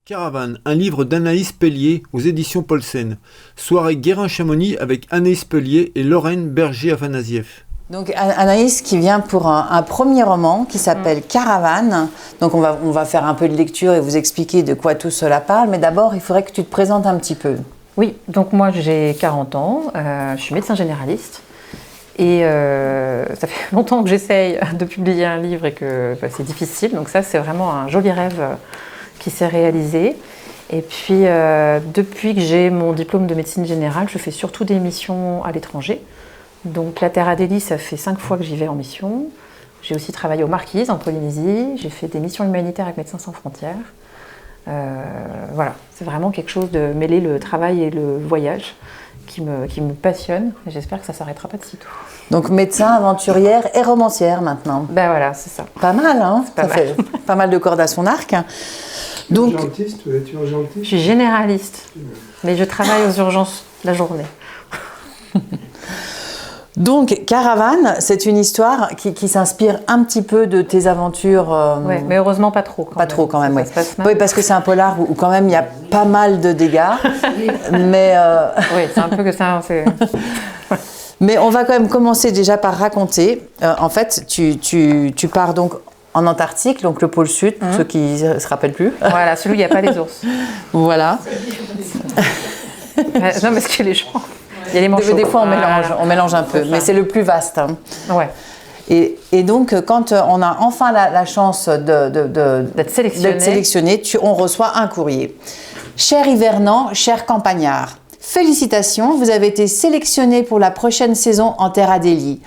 Caravane, un livre d'Anaïs Pellier aux éditions Paulsen. Soirée Guérin-Chamonix avec Anaïs Pellier et Lorraine Berger-Afanasieff. Donc Anaïs qui vient pour un premier roman qui s'appelle Caravane. Donc on va faire un peu de lecture et vous expliquer de quoi tout cela parle. Mais d'abord, il faudrait que tu te présentes un petit peu. Oui, donc moi j'ai 40 ans, je suis médecin généraliste. Et ça fait longtemps que j'essaye de publier un livre et que c'est difficile. Donc ça, c'est vraiment un joli rêve qui s'est réalisé. Et puis, depuis que j'ai mon diplôme de médecine générale, je fais surtout des missions à l'étranger. Donc la Terre Adélie, ça fait 5 fois que j'y vais en mission. J'ai aussi travaillé aux Marquises, en Polynésie. J'ai fait des missions humanitaires avec Médecins sans frontières. Voilà, c'est vraiment quelque chose de mêler le travail et le voyage qui me passionne. Et j'espère que ça ne s'arrêtera pas de sitôt. Donc médecin, aventurière et romancière maintenant. Ben voilà, c'est ça. Pas mal, hein? Ça fait pas mal de cordes à son arc. Donc, urgentiste, tu es urgentiste? Je suis généraliste, mais je travaille aux urgences la journée. Donc, Caravane, c'est une histoire qui s'inspire un petit peu de tes aventures. Oui, mais heureusement pas trop. Pas trop quand même, oui. Oui, parce que c'est un polar où quand même il y a pas mal de dégâts. Mais oui, c'est un peu que ça. Mais on va quand même commencer déjà par raconter. En fait, tu pars donc en Antarctique, donc le pôle Sud, pour ceux qui ne se rappellent plus. Voilà, celui où il n'y a pas les ours. Voilà. Non, parce que les gens... Il y a les manchots. Des fois, on mélange un peu, mais c'est le plus vaste. Hein. Ouais. Et donc, quand on a enfin la chance d'être sélectionné, on reçoit un courrier. Cher hivernant, cher campagnard, félicitations, vous avez été sélectionné pour la prochaine saison en Terre Adélie.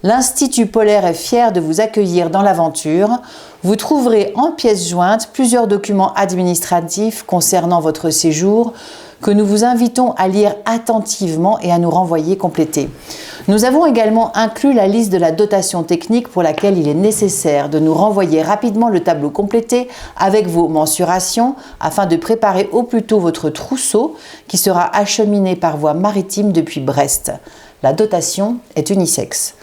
L'Institut polaire est fier de vous accueillir dans l'aventure. Vous trouverez en pièces jointes plusieurs documents administratifs concernant votre séjour que nous vous invitons à lire attentivement et à nous renvoyer complétés. Nous avons également inclus la liste de la dotation technique pour laquelle il est nécessaire de nous renvoyer rapidement le tableau complété avec vos mensurations afin de préparer au plus tôt votre trousseau qui sera acheminé par voie maritime depuis Brest. La dotation est unisexe.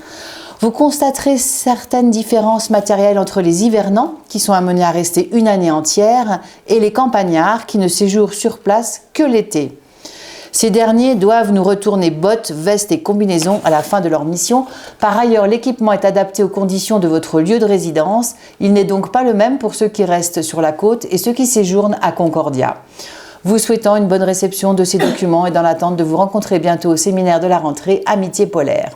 Vous constaterez certaines différences matérielles entre les hivernants, qui sont amenés à rester une année entière, et les campagnards, qui ne séjournent sur place que l'été. Ces derniers doivent nous retourner bottes, vestes et combinaisons à la fin de leur mission. Par ailleurs, l'équipement est adapté aux conditions de votre lieu de résidence. Il n'est donc pas le même pour ceux qui restent sur la côte et ceux qui séjournent à Concordia. Vous souhaitant une bonne réception de ces documents et dans l'attente de vous rencontrer bientôt au séminaire de la rentrée Amitié polaire.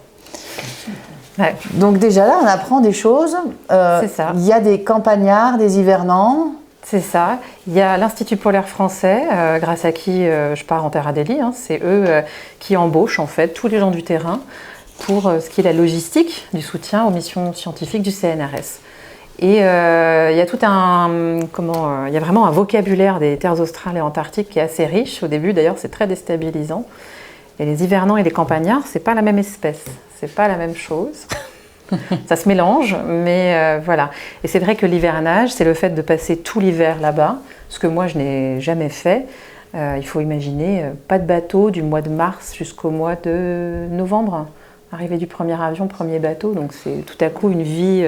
Ouais. Donc déjà là, on apprend des choses. C'est ça. Il y a des campagnards, des hivernants. C'est ça. Il y a l'Institut polaire français, grâce à qui je pars en Terre Adélie. Hein. C'est eux qui embauchent en fait tous les gens du terrain pour ce qui est la logistique du soutien aux missions scientifiques du CNRS. Et il y a tout il y a vraiment un vocabulaire des terres australes et antarctiques qui est assez riche. Au début, d'ailleurs, c'est très déstabilisant. Et les hivernants et les campagnards, c'est pas la même espèce, c'est pas la même chose. Ça se mélange, mais voilà. Et c'est vrai que l'hivernage, c'est le fait de passer tout l'hiver là-bas, ce que moi je n'ai jamais fait. Il faut imaginer, pas de bateau du mois de mars jusqu'au mois de novembre. Arrivée du premier avion, premier bateau, donc c'est tout à coup une vie.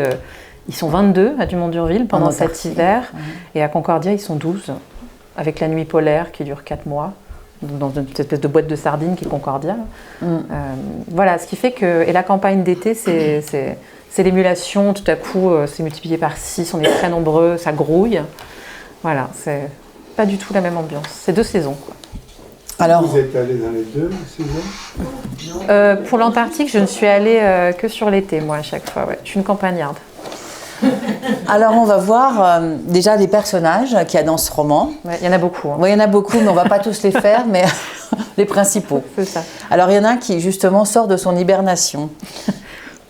Ils sont 22 à Dumont-d'Urville pendant cet hiver, et à Concordia, ils sont 12, avec la nuit polaire qui dure 4 mois. Dans une espèce de boîte de sardines qui est Concordia. Voilà, ce qui fait que... Et la campagne d'été, c'est l'émulation, tout à coup, c'est multiplié par 6, on est très nombreux, ça grouille. Voilà, c'est pas du tout la même ambiance. C'est 2 saisons, quoi. Alors, vous êtes allé dans les 2 saisons? Pour l'Antarctique, je ne suis allée que sur l'été, moi, à chaque fois. Ouais. Je suis une campagnarde. Alors on va voir déjà les personnages qu'il y a dans ce roman. Ouais, il y en a beaucoup. Hein. Oui, il y en a beaucoup, mais on ne va pas tous les faire, mais les principaux. C'est ça. Alors il y en a un qui justement sort de son hibernation.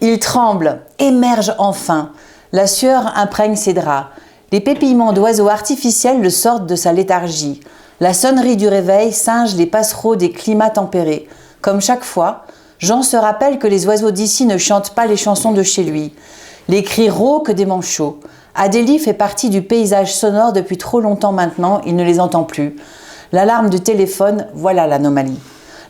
Il tremble, émerge enfin. La sueur imprègne ses draps. Les pépillements d'oiseaux artificiels le sortent de sa léthargie. La sonnerie du réveil singe les passereaux des climats tempérés. Comme chaque fois, Jean se rappelle que les oiseaux d'ici ne chantent pas les chansons de chez lui. Les cris rauques des manchots. Adélie fait partie du paysage sonore depuis trop longtemps maintenant, il ne les entend plus. L'alarme du téléphone, voilà l'anomalie.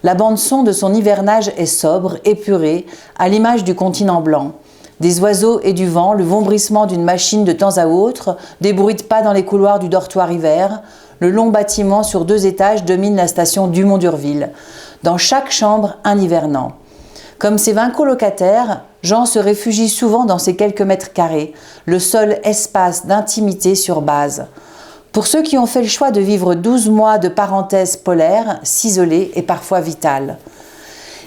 La bande-son de son hivernage est sobre, épurée, à l'image du continent blanc. Des oiseaux et du vent, le vombrissement d'une machine de temps à autre, des bruits de pas dans les couloirs du dortoir hiver, Le long bâtiment sur 2 étages domine la station Dumont-d'Urville. Dans chaque chambre, un hivernant. Comme ses 20 colocataires, Jean se réfugie souvent dans ces quelques mètres carrés, le seul espace d'intimité sur base. Pour ceux qui ont fait le choix de vivre 12 mois de parenthèse polaire, s'isoler est parfois vital.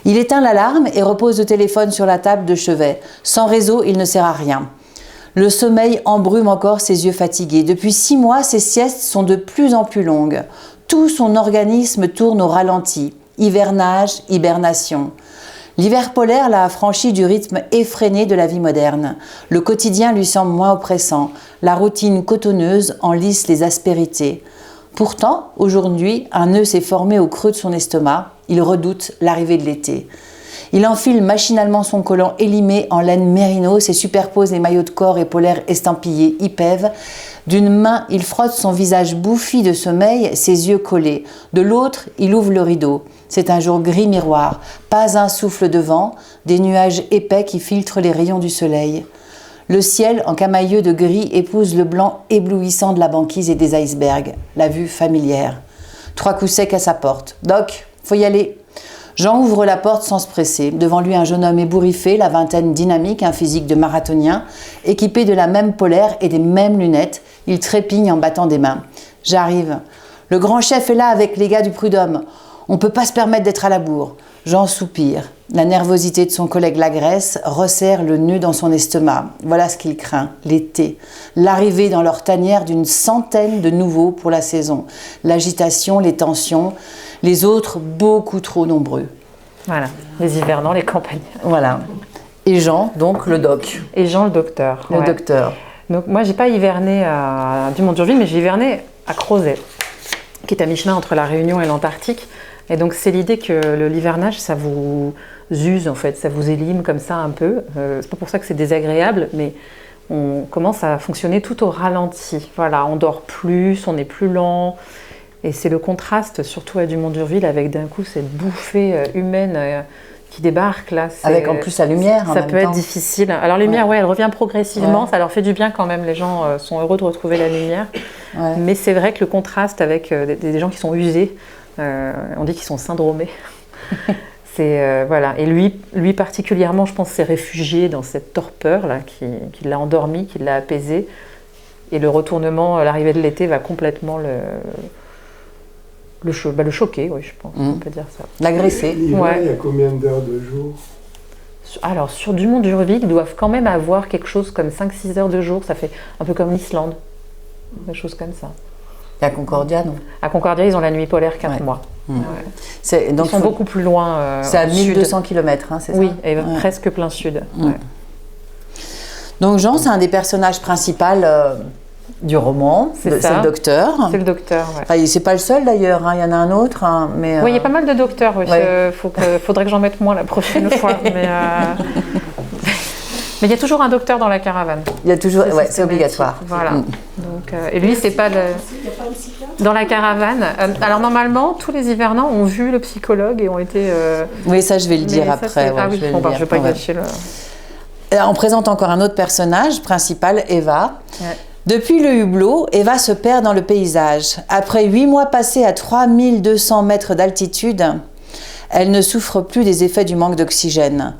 Il éteint l'alarme et repose le téléphone sur la table de chevet. Sans réseau, il ne sert à rien. Le sommeil embrume encore ses yeux fatigués. Depuis 6 mois, ses siestes sont de plus en plus longues. Tout son organisme tourne au ralenti. Hivernage, hibernation. L'hiver polaire l'a affranchi du rythme effréné de la vie moderne. Le quotidien lui semble moins oppressant. La routine cotonneuse en lisse les aspérités. Pourtant, aujourd'hui, un nœud s'est formé au creux de son estomac. Il redoute l'arrivée de l'été. Il enfile machinalement son collant élimé en laine mérinos et superpose les maillots de corps et polaires estampillés Ipève. D'une main, il frotte son visage bouffi de sommeil, ses yeux collés. De l'autre, il ouvre le rideau. C'est un jour gris miroir, pas un souffle de vent, des nuages épais qui filtrent les rayons du soleil. Le ciel, en camailleux de gris, épouse le blanc éblouissant de la banquise et des icebergs. La vue familière. 3 coups secs à sa porte. « Doc, faut y aller !» Jean ouvre la porte sans se presser. Devant lui, un jeune homme ébouriffé, la vingtaine dynamique, un physique de marathonien, équipé de la même polaire et des mêmes lunettes. Il trépigne en battant des mains. « J'arrive. Le grand chef est là avec les gars du Prud'homme. On ne peut pas se permettre d'être à la bourre. » Jean soupire. La nervosité de son collègue l'agresse, resserre le nœud dans son estomac. Voilà ce qu'il craint, l'été. L'arrivée dans leur tanière d'une centaine de nouveaux pour la saison. L'agitation, les tensions, les autres beaucoup trop nombreux. Voilà, les hivernants, les campagnards. Voilà. Et Jean, donc le doc. Et Jean, le docteur. Le docteur. Donc moi, j'ai pas hiverné à Dumont-d'Urville, mais j'ai hiverné à Crozet, qui est à mi-chemin entre la Réunion et l'Antarctique. Et donc c'est l'idée que l'hivernage, ça vous use en fait, ça vous élime comme ça un peu. C'est pas pour ça que c'est désagréable, mais on commence à fonctionner tout au ralenti. Voilà, on dort plus, on est plus lent. Et c'est le contraste, surtout à Dumont-d'Urville, avec d'un coup cette bouffée humaine qui débarque là. Avec en plus la lumière. Ça peut être difficile. Alors la lumière, ouais, elle revient progressivement, ça leur fait du bien quand même. Les gens sont heureux de retrouver la lumière. Ouais. Mais c'est vrai que le contraste avec des gens qui sont usés, on dit qu'ils sont syndromés. Voilà. Et lui particulièrement, je pense, s'est réfugié dans cette torpeur là, qui l'a endormi, qui l'a apaisé. Et le retournement, l'arrivée de l'été va complètement le choquer, oui, je pense, on peut dire ça. L'agresser. L'hiver, il y a combien d'heures de jour? Alors, sur Dumont-d'Urville, ils doivent quand même avoir quelque chose comme 5-6 heures de jour. Ça fait un peu comme l'Islande, des choses comme ça. Et à Concordia, non? À Concordia, ils ont la nuit polaire 4 mois. Mmh. Ouais. Donc, ils sont beaucoup plus loin. C'est à 1200 km, hein, c'est ça? Oui, et presque plein sud. Mmh. Ouais. Donc Jean, c'est un des personnages principaux du roman, c'est le docteur. C'est le docteur, ouais. Enfin, c'est pas le seul d'ailleurs, hein, il y en a un autre. Hein, mais, oui, il y a pas mal de docteurs, oui. Ouais. Faudrait que j'en mette moins la prochaine fois. Mais il y a toujours un docteur dans la caravane. Il y a toujours, c'est obligatoire. Voilà. Donc, et lui, c'est pas dans la caravane. Alors normalement, tous les hivernants ont vu le psychologue et ont été. Oui, ça je vais le dire après. Ah oui, je vais pas gâcher le. On présente encore un autre personnage principal, Eva. Ouais. Depuis le hublot, Eva se perd dans le paysage. Après 8 mois passés à 3200 mètres d'altitude, elle ne souffre plus des effets du manque d'oxygène.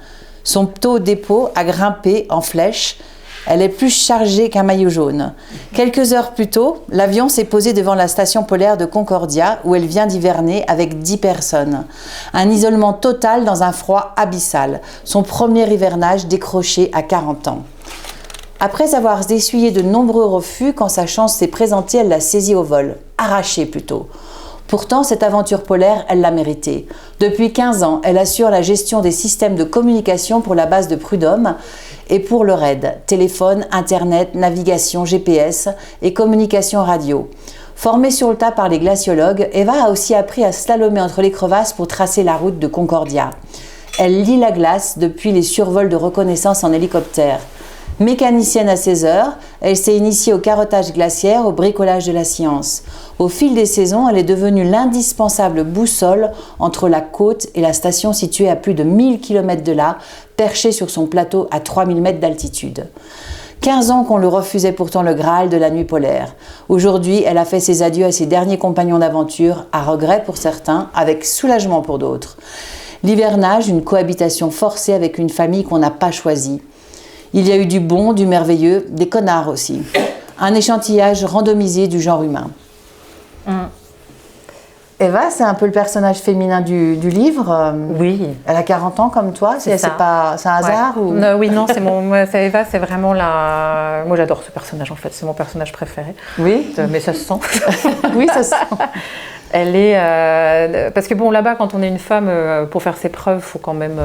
Son taux d'épeau a grimpé en flèche. Elle est plus chargée qu'un maillot jaune. Quelques heures plus tôt, l'avion s'est posé devant la station polaire de Concordia, où elle vient d'hiverner avec 10 personnes. Un isolement total dans un froid abyssal. Son premier hivernage décroché à 40 ans. Après avoir essuyé de nombreux refus, quand sa chance s'est présentée, elle l'a saisie au vol. Arrachée plutôt. Pourtant, cette aventure polaire, elle l'a méritée. Depuis 15 ans, elle assure la gestion des systèmes de communication pour la base de Prud'homme et pour le RAID, téléphone, internet, navigation, GPS et communication radio. Formée sur le tas par les glaciologues, Eva a aussi appris à slalomer entre les crevasses pour tracer la route de Concordia. Elle lit la glace depuis les survols de reconnaissance en hélicoptère. Mécanicienne à 16 heures, elle s'est initiée au carottage glaciaire, au bricolage de la science. Au fil des saisons, elle est devenue l'indispensable boussole entre la côte et la station située à plus de 1000 km de là, perchée sur son plateau à 3000 mètres d'altitude. 15 ans qu'on lui refusait pourtant le Graal de la nuit polaire. Aujourd'hui, elle a fait ses adieux à ses derniers compagnons d'aventure, à regret pour certains, avec soulagement pour d'autres. L'hivernage, une cohabitation forcée avec une famille qu'on n'a pas choisie. Il y a eu du bon, du merveilleux, des connards aussi. Un échantillage randomisé du genre humain. Eva, c'est un peu le personnage féminin du livre. Oui. Elle a 40 ans comme toi. C'est un hasard ou... Oui, non, Eva, c'est vraiment la... Moi, j'adore ce personnage, en fait. C'est mon personnage préféré. Oui. Mais ça se sent. Oui, ça se sent. Elle est... Parce que bon, là-bas, quand on est une femme, pour faire ses preuves, il faut quand même...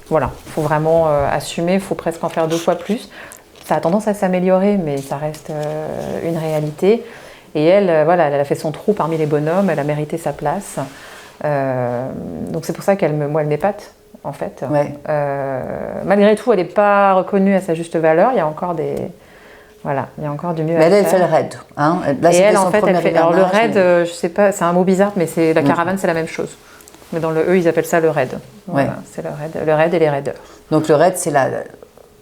Voilà, il faut vraiment assumer, il faut presque en faire 2 fois plus. Ça a tendance à s'améliorer, mais ça reste une réalité. Et elle, voilà, elle a fait son trou parmi les bonhommes, elle a mérité sa place. Donc c'est pour ça qu'elle m'épate, en fait. Ouais. Malgré tout, elle n'est pas reconnue à sa juste valeur. Il y a encore Voilà, il y a encore du mieux à faire. Mais elle fait le raid. Hein. Là, et elle, en fait, elle fait... Alors le raid, je sais pas, c'est un mot bizarre, mais la caravane, c'est la même chose. Mais dans le E, ils appellent ça le raid. Voilà, c'est le raid et les raiders. Donc le raid, c'est la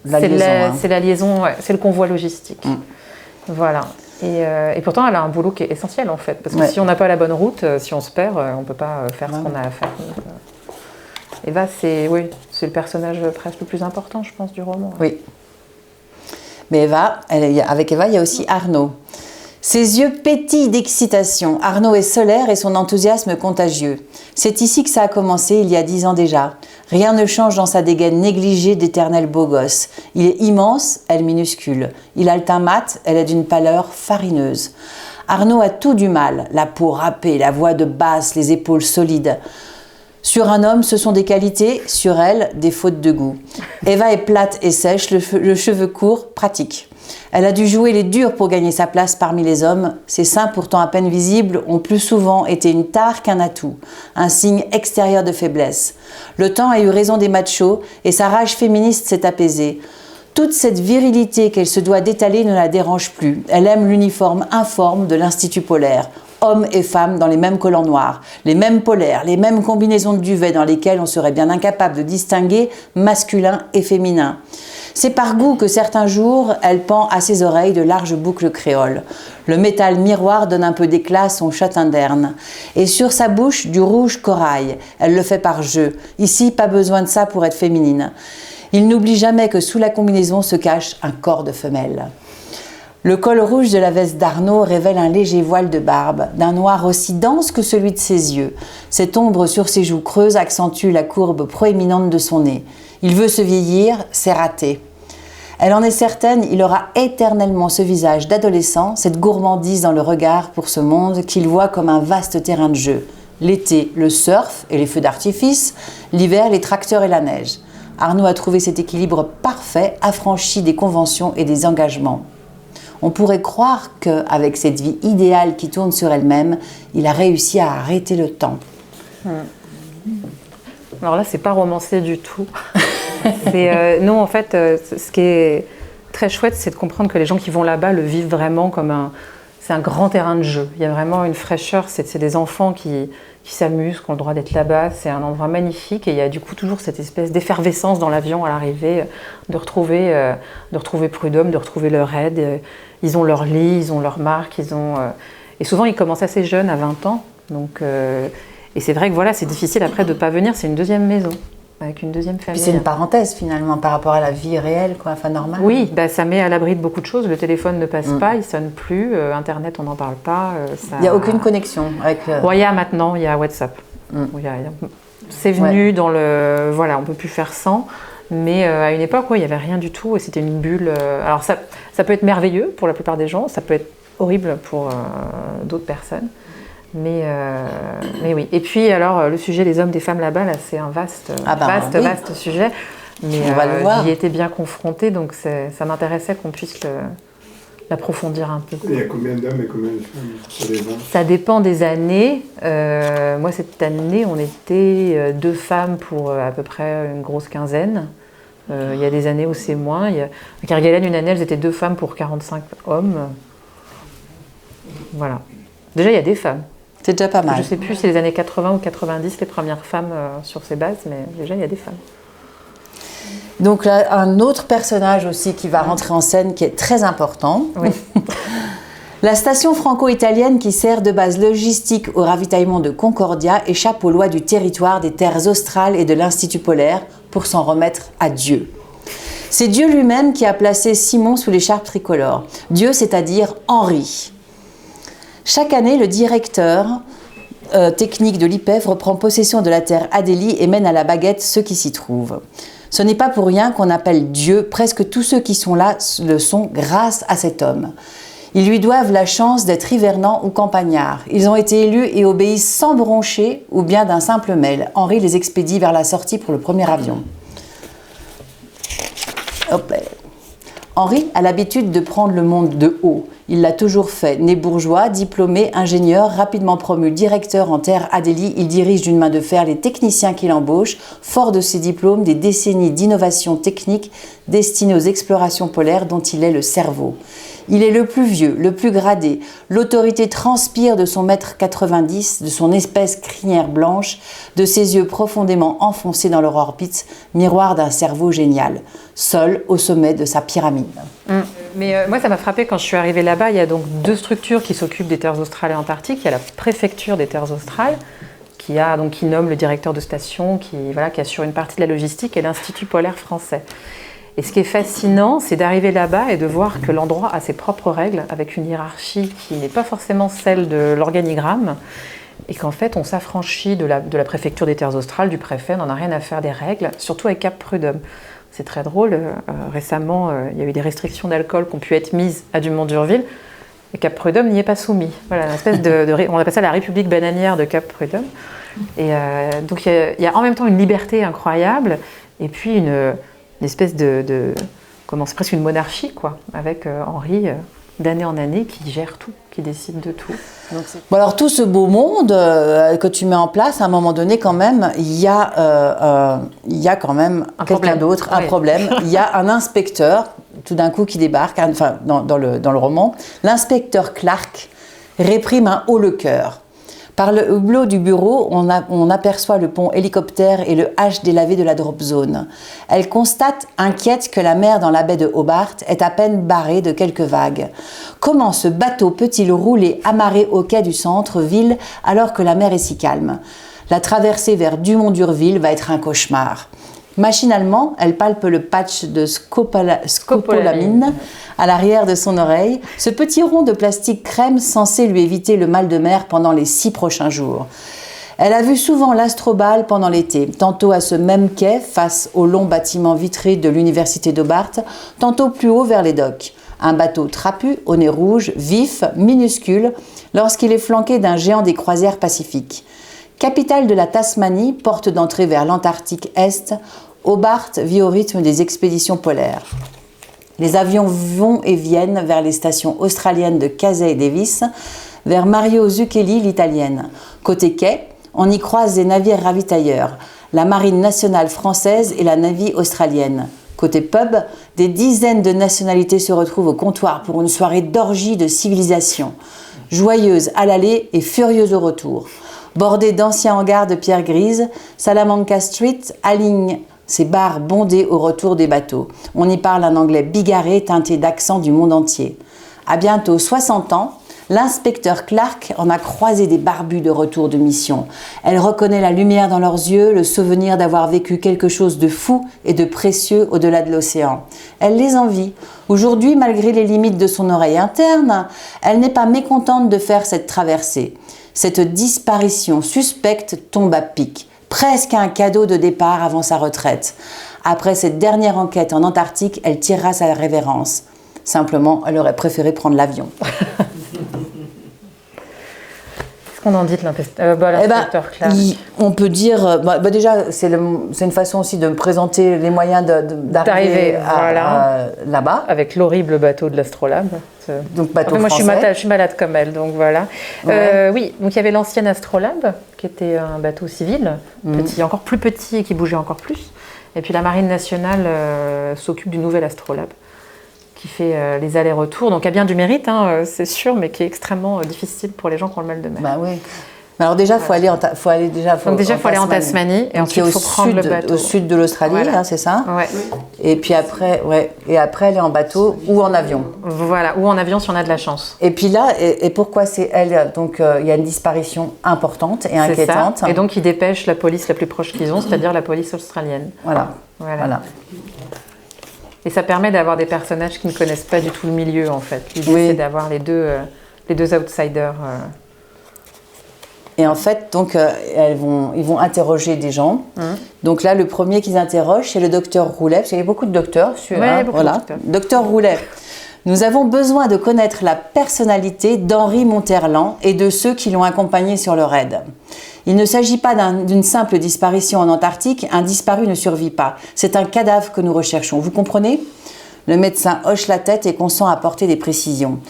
liaison. C'est la liaison, c'est le convoi logistique. Voilà. Et pourtant, elle a un boulot qui est essentiel, en fait. Parce que si on n'a pas la bonne route, si on se perd, on ne peut pas faire ce qu'on a à faire. Donc, Eva, c'est le personnage presque le plus important, je pense, du roman. Oui. Mais Eva, avec Eva, il y a aussi Arnaud. Ses yeux pétillent d'excitation. Arnaud est solaire et son enthousiasme contagieux. C'est ici que ça a commencé, il y a 10 ans déjà. Rien ne change dans sa dégaine négligée d'éternel beau gosse. Il est immense, elle minuscule. Il a le teint mat, elle est d'une pâleur farineuse. Arnaud a tout du mal, la peau râpée, la voix de basse, les épaules solides. Sur un homme, ce sont des qualités, sur elle, des fautes de goût. Eva est plate et sèche, le cheveu court, pratique. Elle a dû jouer les durs pour gagner sa place parmi les hommes. Ses seins, pourtant à peine visibles, ont plus souvent été une tare qu'un atout, un signe extérieur de faiblesse. Le temps a eu raison des machos et sa rage féministe s'est apaisée. Toute cette virilité qu'elle se doit d'étaler ne la dérange plus. Elle aime l'uniforme informe de l'Institut polaire. Hommes et femmes dans les mêmes collants noirs, les mêmes polaires, les mêmes combinaisons de duvet dans lesquelles on serait bien incapable de distinguer masculin et féminin. C'est par goût que certains jours, elle pend à ses oreilles de larges boucles créoles. Le métal miroir donne un peu d'éclat à son châtain d'Erne. Et sur sa bouche, du rouge corail. Elle le fait par jeu. Ici, pas besoin de ça pour être féminine. Il n'oublie jamais que sous la combinaison se cache un corps de femelle. Le col rouge de la veste d'Arnaud révèle un léger voile de barbe, d'un noir aussi dense que celui de ses yeux. Cette ombre sur ses joues creuses accentue la courbe proéminente de son nez. Il veut se vieillir, c'est raté. Elle en est certaine, il aura éternellement ce visage d'adolescent, cette gourmandise dans le regard pour ce monde qu'il voit comme un vaste terrain de jeu. L'été, le surf et les feux d'artifice, l'hiver, les tracteurs et la neige. Arnaud a trouvé cet équilibre parfait, affranchi des conventions et des engagements. On pourrait croire qu'avec cette vie idéale qui tourne sur elle-même, il a réussi à arrêter le temps. Alors là, c'est pas romancé du tout. Non, en fait, ce qui est très chouette, c'est de comprendre que les gens qui vont là-bas le vivent vraiment comme c'est un grand terrain de jeu. Il y a vraiment une fraîcheur, c'est des enfants qui s'amusent, qui ont le droit d'être là-bas. C'est un endroit magnifique et il y a du coup toujours cette espèce d'effervescence dans l'avion à l'arrivée, de retrouver Prud'homme, de retrouver leur aide. Ils ont leur lit, ils ont leur marque, et souvent ils commencent assez jeunes, à 20 ans. Donc, et c'est vrai que voilà, c'est difficile après de ne pas venir, c'est une deuxième maison, avec une deuxième famille. Puis c'est une parenthèse finalement par rapport à la vie réelle, quoi, enfin normale. Oui, ça met à l'abri de beaucoup de choses. Le téléphone ne passe pas, il ne sonne plus, Internet on n'en parle pas. Il n'y a aucune connexion avec... Il y a maintenant, il y a WhatsApp. C'est venu dans le... Voilà, on ne peut plus faire sans. Mais à une époque, il n'y avait rien du tout et c'était une bulle. Alors ça peut être merveilleux pour la plupart des gens, ça peut être horrible pour d'autres personnes. Mais oui. Et puis alors, le sujet des hommes, des femmes là-bas, c'est un vaste sujet. Mais j'y étais bien confrontée, donc ça m'intéressait qu'on puisse l'approfondir un peu. Il y a combien d'hommes et combien de femmes? Ça dépend des années. Moi, cette année, on était 2 femmes pour à peu près une grosse quinzaine. Il y a des années où c'est moins. À Kerguelen, une année, elles étaient 2 femmes pour 45 hommes. Voilà. Déjà, il y a des femmes. C'est déjà pas mal. Je ne sais plus si c'est les années 80 ou 90, les premières femmes sur ces bases, mais déjà, il y a des femmes. Donc là, un autre personnage aussi qui va rentrer en scène qui est très important. Oui. La station franco-italienne qui sert de base logistique au ravitaillement de Concordia échappe aux lois du territoire des terres australes et de l'Institut polaire pour s'en remettre à Dieu. C'est Dieu lui-même qui a placé Simon sous l'écharpe tricolore. Dieu, c'est-à-dire Henri. Chaque année, le directeur technique de l'IPEF reprend possession de la terre Adélie et mène à la baguette ceux qui s'y trouvent. Ce n'est pas pour rien qu'on appelle Dieu presque tous ceux qui sont là le sont grâce à cet homme. Ils lui doivent la chance d'être hivernants ou campagnards. Ils ont été élus et obéissent sans broncher ou bien d'un simple mail. Henri les expédie vers la sortie pour le premier avion. Hop. Henri a l'habitude de prendre le monde de haut. Il l'a toujours fait. Né bourgeois, diplômé, ingénieur, rapidement promu directeur en terre Adélie, il dirige d'une main de fer les techniciens qu'il embauche, fort de ses diplômes, des décennies d'innovation technique destinées aux explorations polaires dont il est le cerveau. Il est le plus vieux, le plus gradé. L'autorité transpire de son mètre 90, de son espèce crinière blanche, de ses yeux profondément enfoncés dans leur orbite, miroir d'un cerveau génial, seul au sommet de sa pyramide. Mais moi, ça m'a frappé quand je suis arrivée là-bas. Il y a donc 2 structures qui s'occupent des terres australes et antarctiques. Il y a la préfecture des terres australes, qui nomme le directeur de station, qui assure une partie de la logistique, et l'Institut polaire français. Et ce qui est fascinant, c'est d'arriver là-bas et de voir que l'endroit a ses propres règles, avec une hiérarchie qui n'est pas forcément celle de l'organigramme, et qu'en fait, on s'affranchit de la préfecture des terres australes, du préfet, on n'en a rien à faire des règles, surtout avec Cap Prud'homme. C'est très drôle, récemment, il y a eu des restrictions d'alcool qui ont pu être mises à Dumont d'Urville, et Cap Prud'homme n'y est pas soumis. Voilà, une espèce on appelle ça la République bananière de Cap Prud'homme. Et donc, il y a en même temps une liberté incroyable, et puis une espèce c'est presque une monarchie, quoi, avec Henri, d'année en année, qui gère tout, qui décide de tout. Donc bon, alors tout ce beau monde que tu mets en place, à un moment donné, quand même, il y a quand même quelqu'un d'autre, un problème. Il y a un inspecteur, tout d'un coup, qui débarque, dans le roman. L'inspecteur Clark réprime un haut le cœur. Par le hublot du bureau, on aperçoit le pont hélicoptère et le H délavé de la drop zone. Elle constate, inquiète, que la mer dans la baie de Hobart est à peine barrée de quelques vagues. Comment ce bateau peut-il rouler amarré au quai du centre-ville alors que la mer est si calme ? La traversée vers Dumont d'Urville va être un cauchemar. Machinalement, elle palpe le patch de scopolamine à l'arrière de son oreille, ce petit rond de plastique crème censé lui éviter le mal de mer pendant les 6 prochains jours. Elle a vu souvent l'Astrobal pendant l'été, tantôt à ce même quai face au long bâtiment vitré de l'université d'Hobart, tantôt plus haut vers les docks. Un bateau trapu, au nez rouge, vif, minuscule, lorsqu'il est flanqué d'un géant des croisières pacifiques. Capitale de la Tasmanie, porte d'entrée vers l'Antarctique Est, Hobart vit au rythme des expéditions polaires. Les avions vont et viennent vers les stations australiennes de Casey et Davis, vers Mario Zucchelli, l'italienne. Côté quai, on y croise des navires ravitailleurs, la marine nationale française et la Navy australienne. Côté pub, des dizaines de nationalités se retrouvent au comptoir pour une soirée d'orgie de civilisation, joyeuse à l'aller et furieuse au retour. Bordée d'anciens hangars de pierre grise, Salamanca Street aligne ses bars bondés au retour des bateaux. On y parle un anglais bigarré teinté d'accent du monde entier. À bientôt 60 ans, l'inspecteur Clark en a croisé des barbus de retour de mission. Elle reconnaît la lumière dans leurs yeux, le souvenir d'avoir vécu quelque chose de fou et de précieux au-delà de l'océan. Elle les envie. Aujourd'hui, malgré les limites de son oreille interne, elle n'est pas mécontente de faire cette traversée. Cette disparition suspecte tombe à pic, presque un cadeau de départ avant sa retraite. Après cette dernière enquête en Antarctique, elle tirera sa révérence. Simplement, elle aurait préféré prendre l'avion. Qu'est-ce qu'on en dit de l'inspecteur Clark ? On peut dire... déjà, c'est une façon aussi de me présenter les moyens d'arriver là-bas. Avec l'horrible bateau de l'Astrolabe. Donc bateau moi, français. je suis malade comme elle, donc voilà. Ouais. Oui, donc il y avait l'ancienne Astrolabe, qui était un bateau civil, petit, encore plus petit et qui bougeait encore plus. Et puis la Marine nationale s'occupe du nouvel Astrolabe, qui fait les allers-retours, donc a bien du mérite, c'est sûr, mais qui est extrêmement difficile pour les gens qui ont le mal de mer. Bah oui. Alors déjà, faut aller en Tasmanie et ensuite il faut prendre le bateau au sud de l'Australie, voilà. C'est ça. Ouais. Et puis après, aller en bateau ou en avion. Voilà, ou en avion si on a de la chance. Et puis là, et pourquoi c'est elle? Donc il y a une disparition importante et inquiétante. Ça. Et donc ils dépêchent la police la plus proche qu'ils ont, c'est-à-dire la police australienne. Voilà. Et ça permet d'avoir des personnages qui ne connaissent pas du tout le milieu en fait. L'idée c'est d'avoir les deux outsiders. Et en fait, donc, ils vont interroger des gens. Donc là, le premier qu'ils interrogent, c'est le docteur Roulet, parce qu'il y a beaucoup de docteurs. Beaucoup de docteurs. Docteur Roulet, nous avons besoin de connaître la personnalité d'Henri Monterland et de ceux qui l'ont accompagné sur le raid. Il ne s'agit pas d'une simple disparition en Antarctique. Un disparu ne survit pas. C'est un cadavre que nous recherchons. Vous comprenez? Le médecin hoche la tête et consent à apporter des précisions.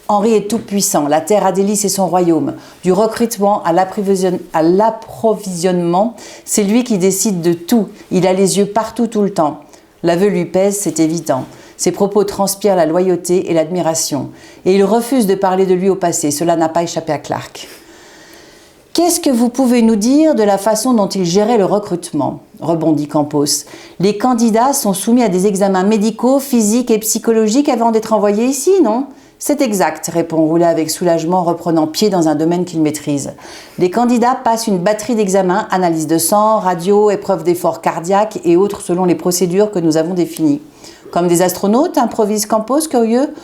Henri est tout puissant, la terre Adélie c'est son royaume. Du recrutement à l'approvisionnement, c'est lui qui décide de tout. Il a les yeux partout tout le temps. L'aveu lui pèse, c'est évident. Ses propos transpirent la loyauté et l'admiration. Et il refuse de parler de lui au passé, cela n'a pas échappé à Clark. Qu'est-ce que vous pouvez nous dire de la façon dont il gérait le recrutement? Rebondit Campos. Les candidats sont soumis à des examens médicaux, physiques et psychologiques avant d'être envoyés ici, non? C'est exact, répond Roulet avec soulagement, reprenant pied dans un domaine qu'il maîtrise. Les candidats passent une batterie d'examens, analyse de sang, radio, épreuve d'effort cardiaque et autres selon les procédures que nous avons définies. Comme des astronautes, improvise Campos, curieux.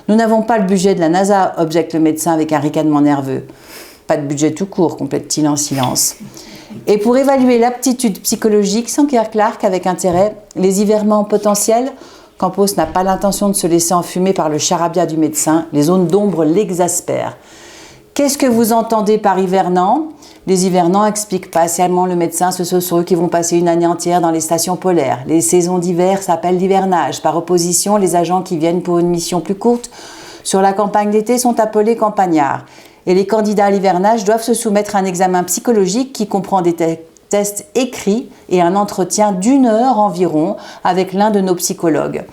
Nous n'avons pas le budget de la NASA, objecte le médecin avec un ricanement nerveux. Pas de budget tout court, complète-t-il en silence. Et pour évaluer l'aptitude psychologique, s'enquiert Clark avec intérêt, les hivernants potentiels. Campos n'a pas l'intention de se laisser enfumer par le charabia du médecin. Les zones d'ombre l'exaspèrent. Qu'est-ce que vous entendez par hivernants? Les hivernants, explique patiemment le médecin, ce sont ceux qui vont passer une année entière dans les stations polaires. Les saisons d'hiver s'appellent l'hivernage. Par opposition, les agents qui viennent pour une mission plus courte sur la campagne d'été sont appelés campagnards. Et les candidats à l'hivernage doivent se soumettre à un examen psychologique qui comprend des tests écrits et un entretien d'1 heure environ avec l'un de nos psychologues.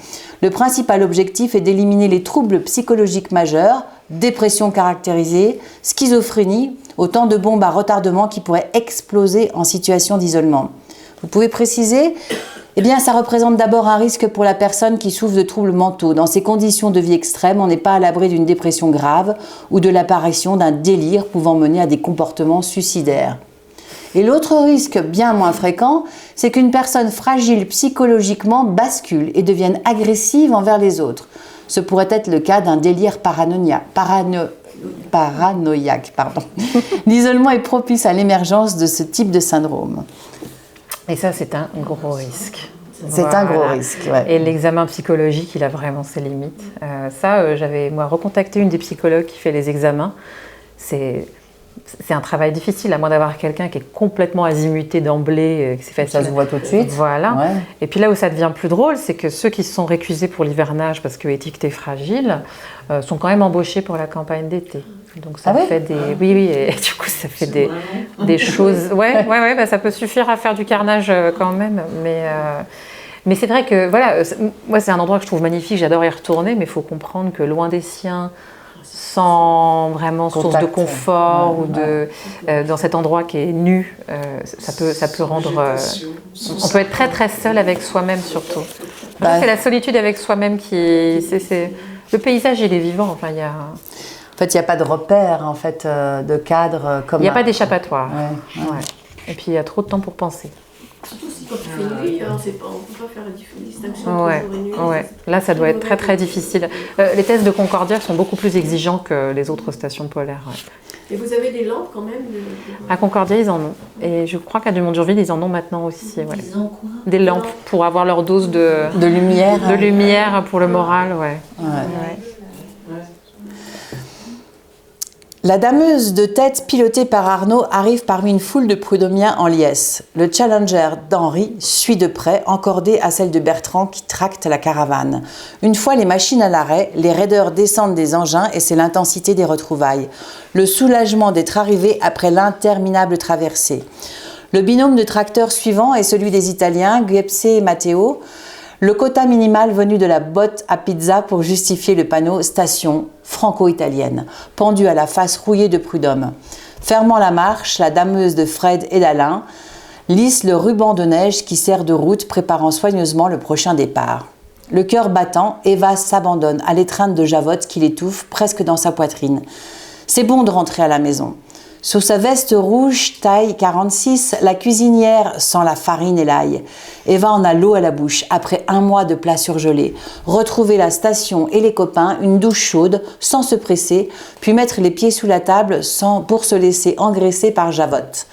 Le principal objectif est d'éliminer les troubles psychologiques majeurs, dépression caractérisée, schizophrénie, autant de bombes à retardement qui pourraient exploser en situation d'isolement. Vous pouvez préciser? Eh bien, ça représente d'abord un risque pour la personne qui souffre de troubles mentaux. Dans ces conditions de vie extrêmes, on n'est pas à l'abri d'une dépression grave ou de l'apparition d'un délire pouvant mener à des comportements suicidaires. Et l'autre risque, bien moins fréquent, c'est qu'une personne fragile psychologiquement bascule et devienne agressive envers les autres. Ce pourrait être le cas d'un délire paranoïaque. L'isolement est propice à l'émergence de ce type de syndrome. Et ça, c'est un gros risque. C'est un gros risque, ouais. Et l'examen psychologique, il a vraiment ses limites. J'avais recontacté une des psychologues qui fait les examens. C'est un travail difficile, à moins d'avoir quelqu'un qui est complètement azimuté d'emblée, c'est facile. Ça se voit tout de suite. Voilà. Ouais. Et puis là où ça devient plus drôle, c'est que ceux qui se sont récusés pour l'hivernage parce que étiquetés fragiles sont quand même embauchés pour la campagne d'été. Donc ça fait des... Oui, et du coup ça fait des choses... Ouais, ça peut suffire à faire du carnage quand même, mais c'est vrai que, voilà, moi c'est un endroit que je trouve magnifique, j'adore y retourner, mais il faut comprendre que loin des siens, sans vraiment source de confort ou dans cet endroit qui est nu, ça peut rendre... on peut être très très seul avec soi-même surtout. C'est la solitude avec soi-même qui... le paysage il est vivant, enfin il y a... En fait, il n'y a pas de repère, en fait, de cadre comme... Il n'y a pas d'échappatoire. Ouais. Et puis, il y a trop de temps pour penser. Surtout si quand tu fais une nuit, on ne peut pas faire la distinction entre jour et nuit. Ouais. Là, ça doit être très, très difficile. Les tests de Concordia sont beaucoup plus exigeants que les autres stations polaires. Ouais. Et vous avez des lampes quand même À Concordia, ils en ont. Et je crois qu'à Dumont-Durville, ils en ont maintenant aussi. Ouais. Ils ont quoi? Des lampes pour avoir leur dose de lumière. De lumière pour le moral, ouais. La dameuse de tête pilotée par Arnaud arrive parmi une foule de prud'homiens en liesse. Le Challenger d'Henri suit de près, encordé à celle de Bertrand qui tracte la caravane. Une fois les machines à l'arrêt, les raideurs descendent des engins et c'est l'intensité des retrouvailles. Le soulagement d'être arrivé après l'interminable traversée. Le binôme de tracteurs suivant est celui des Italiens, Giuseppe et Matteo. Le quota minimal venu de la botte à pizza pour justifier le panneau « Station franco-italienne », pendu à la face rouillée de prud'homme. Fermant la marche, la dameuse de Fred et d'Alain lisse le ruban de neige qui sert de route, préparant soigneusement le prochain départ. Le cœur battant, Eva s'abandonne à l'étreinte de Javotte qui l'étouffe presque dans sa poitrine. C'est bon de rentrer à la maison. Sous sa veste rouge, taille 46, la cuisinière sent la farine et l'ail. Eva en a l'eau à la bouche, après un mois de plats surgelés. Retrouver la station et les copains, une douche chaude, sans se presser, puis mettre les pieds sous la table pour se laisser engraisser par Javotte.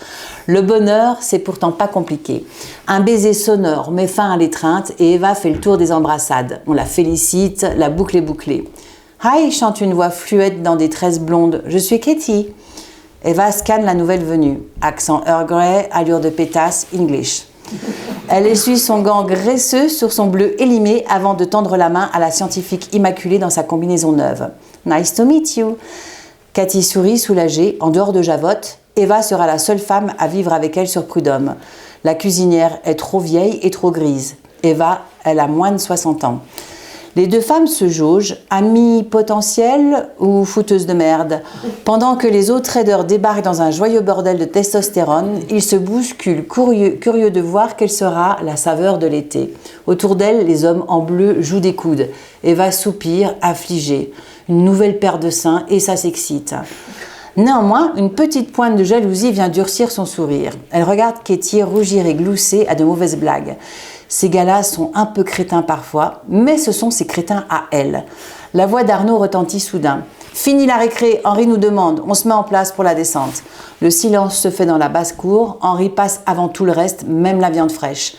Le bonheur, c'est pourtant pas compliqué. Un baiser sonore met fin à l'étreinte et Eva fait le tour des embrassades. On la félicite, la boucle est bouclée. « Hi » chante une voix fluette dans des tresses blondes. « Je suis Katie ». Eva scanne la nouvelle venue. Accent Earl Grey, allure de pétasse, English. Elle essuie son gant graisseux sur son bleu élimé avant de tendre la main à la scientifique immaculée dans sa combinaison neuve. « Nice to meet you ». Cathy sourit soulagée. En dehors de Javotte, Eva sera la seule femme à vivre avec elle sur Prud'homme. La cuisinière est trop vieille et trop grise. Eva, elle a moins de 60 ans. Les deux femmes se jaugent, amies potentielles ou fouteuses de merde. Pendant que les autres traders débarquent dans un joyeux bordel de testostérone, ils se bousculent, curieux de voir quelle sera la saveur de l'été. Autour d'elle, les hommes en bleu jouent des coudes. Eva soupire, affligée. Une nouvelle paire de seins et ça s'excite. Néanmoins, une petite pointe de jalousie vient durcir son sourire. Elle regarde Katie rougir et glousser à de mauvaises blagues. Ces gars-là sont un peu crétins parfois, mais ce sont ces crétins à elle. La voix d'Arnaud retentit soudain. « Fini la récré, Henri nous demande, on se met en place pour la descente. » Le silence se fait dans la basse-cour, Henri passe avant tout le reste, même la viande fraîche.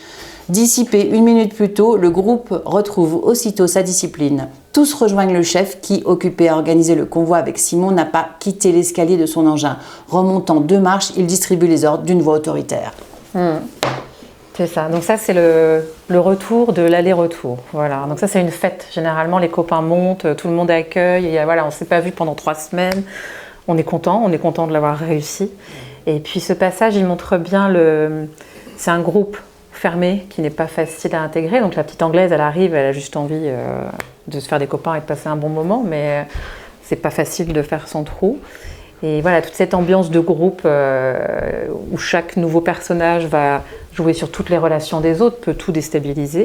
Dissipé 1 minute plus tôt, le groupe retrouve aussitôt sa discipline. Tous rejoignent le chef qui, occupé à organiser le convoi avec Simon, n'a pas quitté l'escalier de son engin. Remontant 2 marches, il distribue les ordres d'une voix autoritaire. C'est ça. Donc ça, c'est le retour de l'aller-retour. Voilà. Donc ça, c'est une fête. Généralement, les copains montent, tout le monde accueille. Et voilà, on ne s'est pas vu pendant 3 semaines. On est content de l'avoir réussi. Et puis ce passage, il montre bien c'est un groupe fermé qui n'est pas facile à intégrer. Donc la petite Anglaise, elle arrive, elle a juste envie de se faire des copains et de passer un bon moment, mais c'est pas facile de faire son trou. Et voilà, toute cette ambiance de groupe où chaque nouveau personnage va jouer sur toutes les relations des autres, peut tout déstabiliser.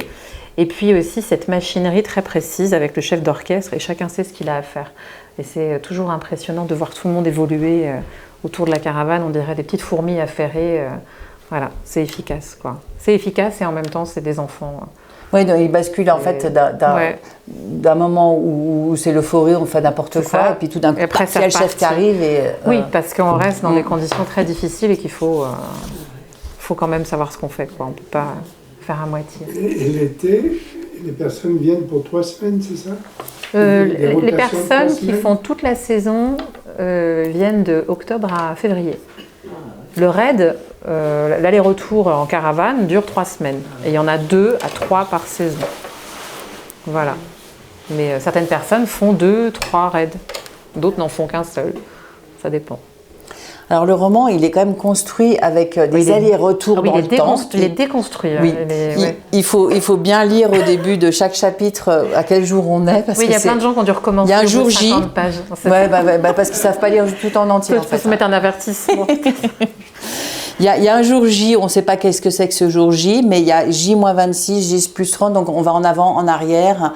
Et puis aussi cette machinerie très précise avec le chef d'orchestre et chacun sait ce qu'il a à faire. Et c'est toujours impressionnant de voir tout le monde évoluer autour de la caravane. On dirait des petites fourmis affairées. Voilà, c'est efficace, quoi. C'est efficace et en même temps, c'est des enfants. Oui, donc il bascule en fait d'un moment où c'est l'euphorie, on fait n'importe quoi, et puis tout d'un coup, il y a le chef qui arrive. Oui, parce qu'on reste dans des conditions très difficiles et qu'il faut quand même savoir ce qu'on fait, quoi. On ne peut pas faire à moitié. Et l'été, les personnes viennent pour 3 semaines, c'est ça? Les personnes qui font toute la saison viennent de octobre à février. Le raid, l'aller-retour en caravane dure 3 semaines. Et il y en a 2 à 3 par saison. Voilà. Mais certaines personnes font 2, 3 raids. D'autres n'en font qu'un seul. Ça dépend. Alors le roman, il est quand même construit avec des allers-retours dans le temps. Il est déconstruit. Oui. Il faut bien lire au début de chaque chapitre à quel jour on est. Parce il y a plein de gens qui ont dû recommencer. Il y a un jour J. Pages. Parce qu'ils ne savent pas lire tout en entier. Il faut se mettre un avertissement. Il y a un jour J, on ne sait pas qu'est-ce que c'est que ce jour J, mais il y a J-26, J+30, donc on va en avant, en arrière.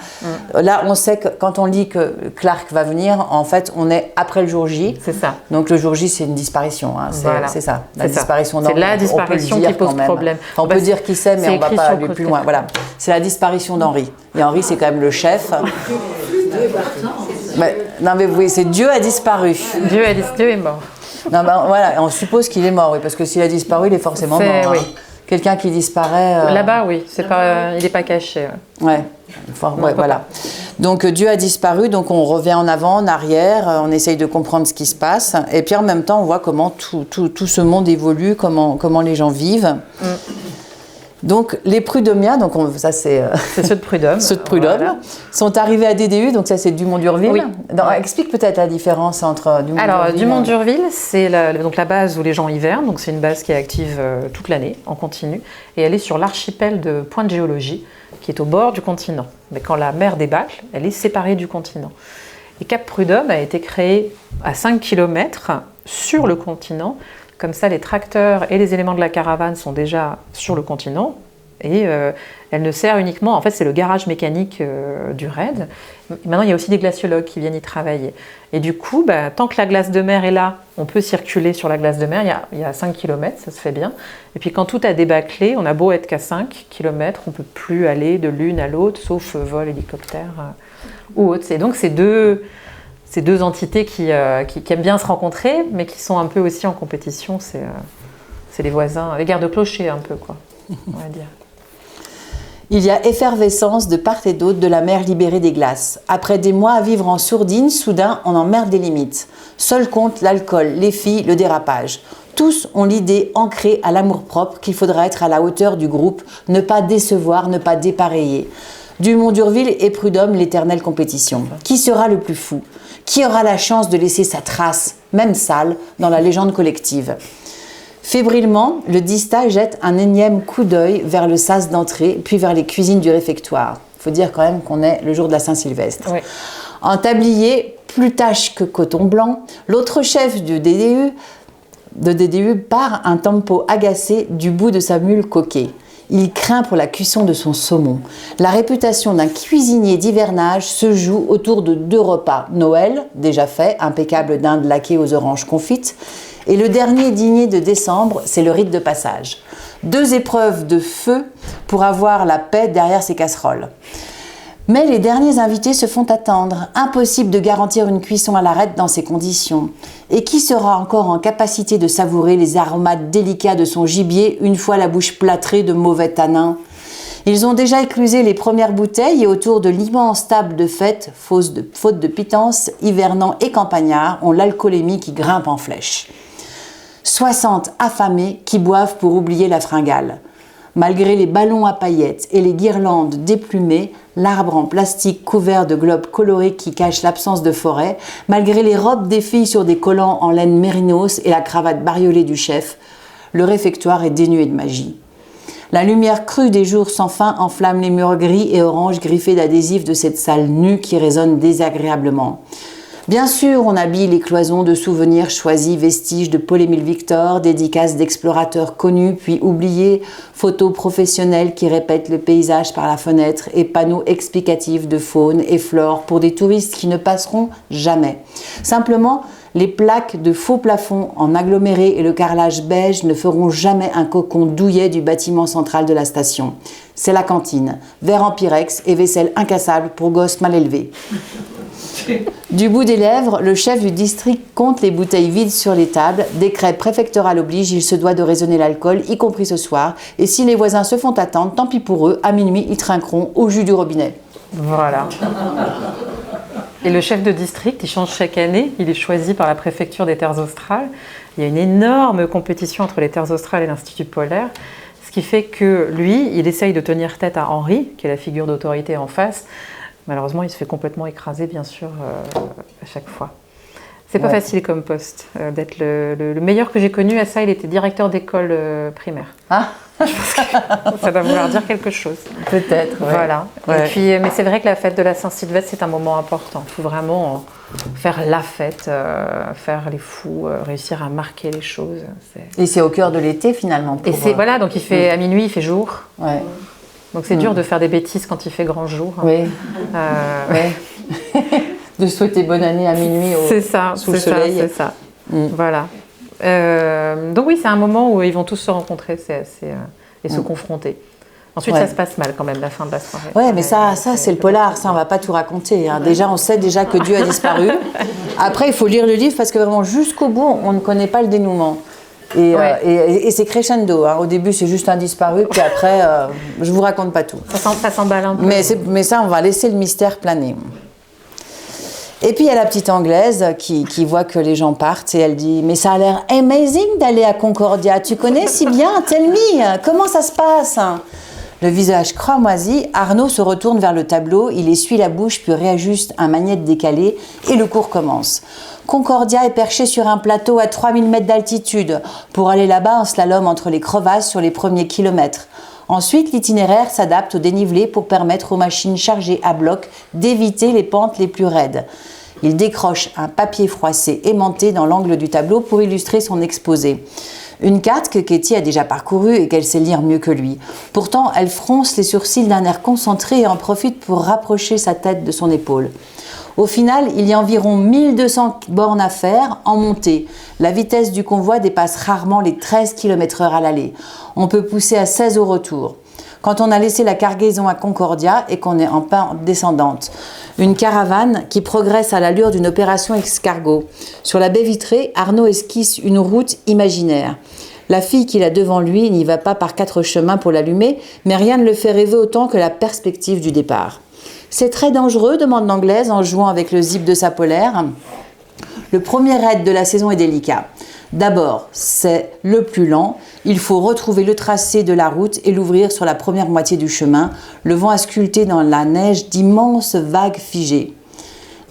Là, on sait que quand on lit que Clark va venir, en fait, on est après le jour J. C'est ça. Donc le jour J, c'est une disparition. Hein. C'est ça. La disparition d'Henri. C'est la disparition qui pose problème. On peut dire qui c'est, mais on ne va pas aller plus loin. Voilà. C'est la disparition d'Henri. Et Henri, c'est quand même le chef. Non, mais oui, c'est Dieu a disparu. Dieu est mort. Non, voilà, on suppose qu'il est mort, oui, parce que s'il a disparu, il est forcément mort. Oui. Hein. Quelqu'un qui disparaît. Là-bas, oui, il n'est pas caché. Voilà. Donc Dieu a disparu, donc on revient en avant, en arrière, on essaye de comprendre ce qui se passe, et puis en même temps, on voit comment tout ce monde évolue, comment les gens vivent. Donc les Prud'hommiens, ça c'est ceux de Prud'homme, sont arrivés à DDU, donc ça c'est Dumont-d'Urville. Oui. Explique peut-être la différence entre Dumont-d'Urville. Alors Dumont-d'Urville, c'est la base où les gens hivernent, donc c'est une base qui est active toute l'année, en continu, et elle est sur l'archipel de Pointe-Géologie, qui est au bord du continent. Mais quand la mer débâcle, elle est séparée du continent. Et Cap Prud'homme a été créé à 5 km sur le continent. Comme ça, les tracteurs et les éléments de la caravane sont déjà sur le continent. Et elle ne sert uniquement, en fait c'est le garage mécanique du raid. Maintenant il y a aussi des glaciologues qui viennent y travailler. Et du coup, tant que la glace de mer est là, on peut circuler sur la glace de mer, il y a 5 km, ça se fait bien. Et puis quand tout a débâclé, on a beau être qu'à 5 km, on ne peut plus aller de l'une à l'autre, sauf vol, hélicoptère ou autre. Et donc ces deux entités qui aiment bien se rencontrer, mais qui sont un peu aussi en compétition, c'est les voisins, les gardes-clochers un peu, quoi, on va dire. Il y a effervescence de part et d'autre de la mer libérée des glaces. Après des mois à vivre en sourdine, soudain, on emmerde les limites. Seul compte l'alcool, les filles, le dérapage. Tous ont l'idée ancrée à l'amour-propre qu'il faudra être à la hauteur du groupe, ne pas décevoir, ne pas dépareiller. Dumont-Durville et Prudhomme, l'éternelle compétition. Qui sera le plus fou? Qui aura la chance de laisser sa trace, même sale, dans la légende collective? Fébrilement, le Dista jette un énième coup d'œil vers le sas d'entrée, puis vers les cuisines du réfectoire. Il faut dire quand même qu'on est le jour de la Saint-Sylvestre. Oui. En tablier, plus tache que coton blanc, l'autre chef de DDU part un tempo agacé du bout de sa mule coquée. Il craint pour la cuisson de son saumon. La réputation d'un cuisinier d'hivernage se joue autour de 2 repas. Noël, déjà fait, impeccable dinde laquée aux oranges confites, et le dernier dîner de décembre, c'est le rite de passage. 2 épreuves de feu pour avoir la paix derrière ses casseroles. Mais les derniers invités se font attendre. Impossible de garantir une cuisson à l'arête dans ces conditions. Et qui sera encore en capacité de savourer les aromates délicats de son gibier une fois la bouche plâtrée de mauvais tanins? Ils ont déjà éclusé les premières bouteilles et autour de l'immense table de fête, faute de pitance, hivernants et campagnards ont l'alcoolémie qui grimpe en flèche. 60 affamés qui boivent pour oublier la fringale. Malgré les ballons à paillettes et les guirlandes déplumées, l'arbre en plastique couvert de globes colorés qui cachent l'absence de forêt, malgré les robes des filles sur des collants en laine mérinos et la cravate bariolée du chef, le réfectoire est dénué de magie. La lumière crue des jours sans fin enflamme les murs gris et orange griffés d'adhésifs de cette salle nue qui résonne désagréablement. Bien sûr, on habille les cloisons de souvenirs choisis, vestiges de Paul-Émile Victor, dédicaces d'explorateurs connus puis oubliés, photos professionnelles qui répètent le paysage par la fenêtre et panneaux explicatifs de faune et flore pour des touristes qui ne passeront jamais. Simplement, les plaques de faux plafonds en aggloméré et le carrelage beige ne feront jamais un cocon douillet du bâtiment central de la station. C'est la cantine, verre en pyrex et vaisselle incassable pour gosses mal élevés. Du bout des lèvres, le chef du district compte les bouteilles vides sur les tables. Décret préfectoral oblige, il se doit de raisonner l'alcool, y compris ce soir. Et si les voisins se font attendre, tant pis pour eux, à minuit, ils trinqueront au jus du robinet. Voilà. Et le chef de district, il change chaque année. Il est choisi par la préfecture des Terres australes. Il y a une énorme compétition entre les Terres australes et l'Institut polaire. Ce qui fait que lui, il essaye de tenir tête à Henri, qui est la figure d'autorité en face. Malheureusement, il se fait complètement écraser, bien sûr, à chaque fois. C'est pas facile comme poste, d'être le meilleur que j'ai connu à ça. Il était directeur d'école primaire. Ah. Ça doit vouloir dire quelque chose. Peut-être. Ouais. Voilà. Ouais. Et puis, mais c'est vrai que la fête de la Saint-Sylvestre, c'est un moment important. Il faut vraiment faire la fête, faire les fous, réussir à marquer les choses. Et c'est au cœur de l'été, finalement. Et c'est voilà, donc il fait à minuit, il fait jour. Ouais. Donc c'est dur de faire des bêtises quand il fait grand jour. Oui. De souhaiter bonne année à minuit sous le soleil. C'est ça. Voilà. Donc oui, c'est un moment où ils vont tous se rencontrer et se confronter. Ensuite, ça se passe mal quand même, la fin de la soirée. Oui, mais ça c'est le polar, ça on va pas tout raconter. Hein. Déjà, on sait déjà que Dieu a disparu. Après, il faut lire le livre parce que vraiment jusqu'au bout, on ne connaît pas le dénouement. Et c'est crescendo. Hein. Au début, c'est juste un disparu, puis après, je vous raconte pas tout. Ça s'emballe un peu. Mais ça, on va laisser le mystère planer. Et puis, il y a la petite Anglaise qui voit que les gens partent et elle dit « Mais ça a l'air amazing d'aller à Concordia. Tu connais si bien, tell me, comment ça se passe ?» Le visage cramoisi, Arnaud se retourne vers le tableau, il essuie la bouche puis réajuste un magnète décalé et le cours commence. Concordia est perché sur un plateau à 3000 mètres d'altitude. Pour aller là-bas, on slalom entre les crevasses sur les premiers kilomètres. Ensuite, l'itinéraire s'adapte au dénivelé pour permettre aux machines chargées à bloc d'éviter les pentes les plus raides. Il décroche un papier froissé aimanté dans l'angle du tableau pour illustrer son exposé. Une carte que Katie a déjà parcourue et qu'elle sait lire mieux que lui. Pourtant, elle fronce les sourcils d'un air concentré et en profite pour rapprocher sa tête de son épaule. Au final, il y a environ 1200 bornes à faire en montée. La vitesse du convoi dépasse rarement les 13 km/h à l'aller. On peut pousser à 16 au retour. Quand on a laissé la cargaison à Concordia et qu'on est en pente descendante. Une caravane qui progresse à l'allure d'une opération escargot. Sur la baie vitrée, Arnaud esquisse une route imaginaire. La fille qu'il a devant lui n'y va pas par 4 chemins pour l'allumer, mais rien ne le fait rêver autant que la perspective du départ. C'est très dangereux, demande l'Anglaise en jouant avec le zip de sa polaire. Le premier raid de la saison est délicat. D'abord, c'est le plus lent. Il faut retrouver le tracé de la route et l'ouvrir sur la première moitié du chemin. Le vent a sculpté dans la neige d'immenses vagues figées.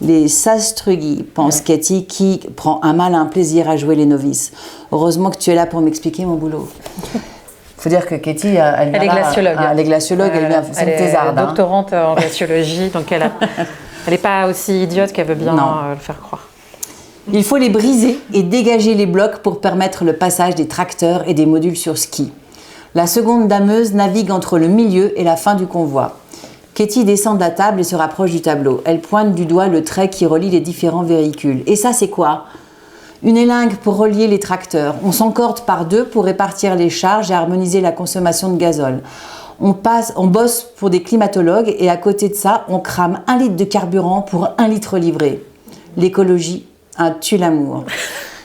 Les sastrugis, pense Katie, qui prend un malin plaisir à jouer les novices. Heureusement que tu es là pour m'expliquer mon boulot. Il faut dire que Katie, elle est glaciologue. Elle est glaciologue, c'est une thésarde. Elle est doctorante en glaciologie, donc elle n'est pas aussi idiote qu'elle veut bien le faire croire. Il faut les briser et dégager les blocs pour permettre le passage des tracteurs et des modules sur ski. La seconde dameuse navigue entre le milieu et la fin du convoi. Katie descend de la table et se rapproche du tableau. Elle pointe du doigt le trait qui relie les différents véhicules. Et ça, c'est quoi ? Une élingue pour relier les tracteurs. On s'encorde par 2 pour répartir les charges et harmoniser la consommation de gazole. On bosse pour des climatologues et à côté de ça, on crame 1 litre de carburant pour 1 litre livré. L'écologie, un tue-l'amour.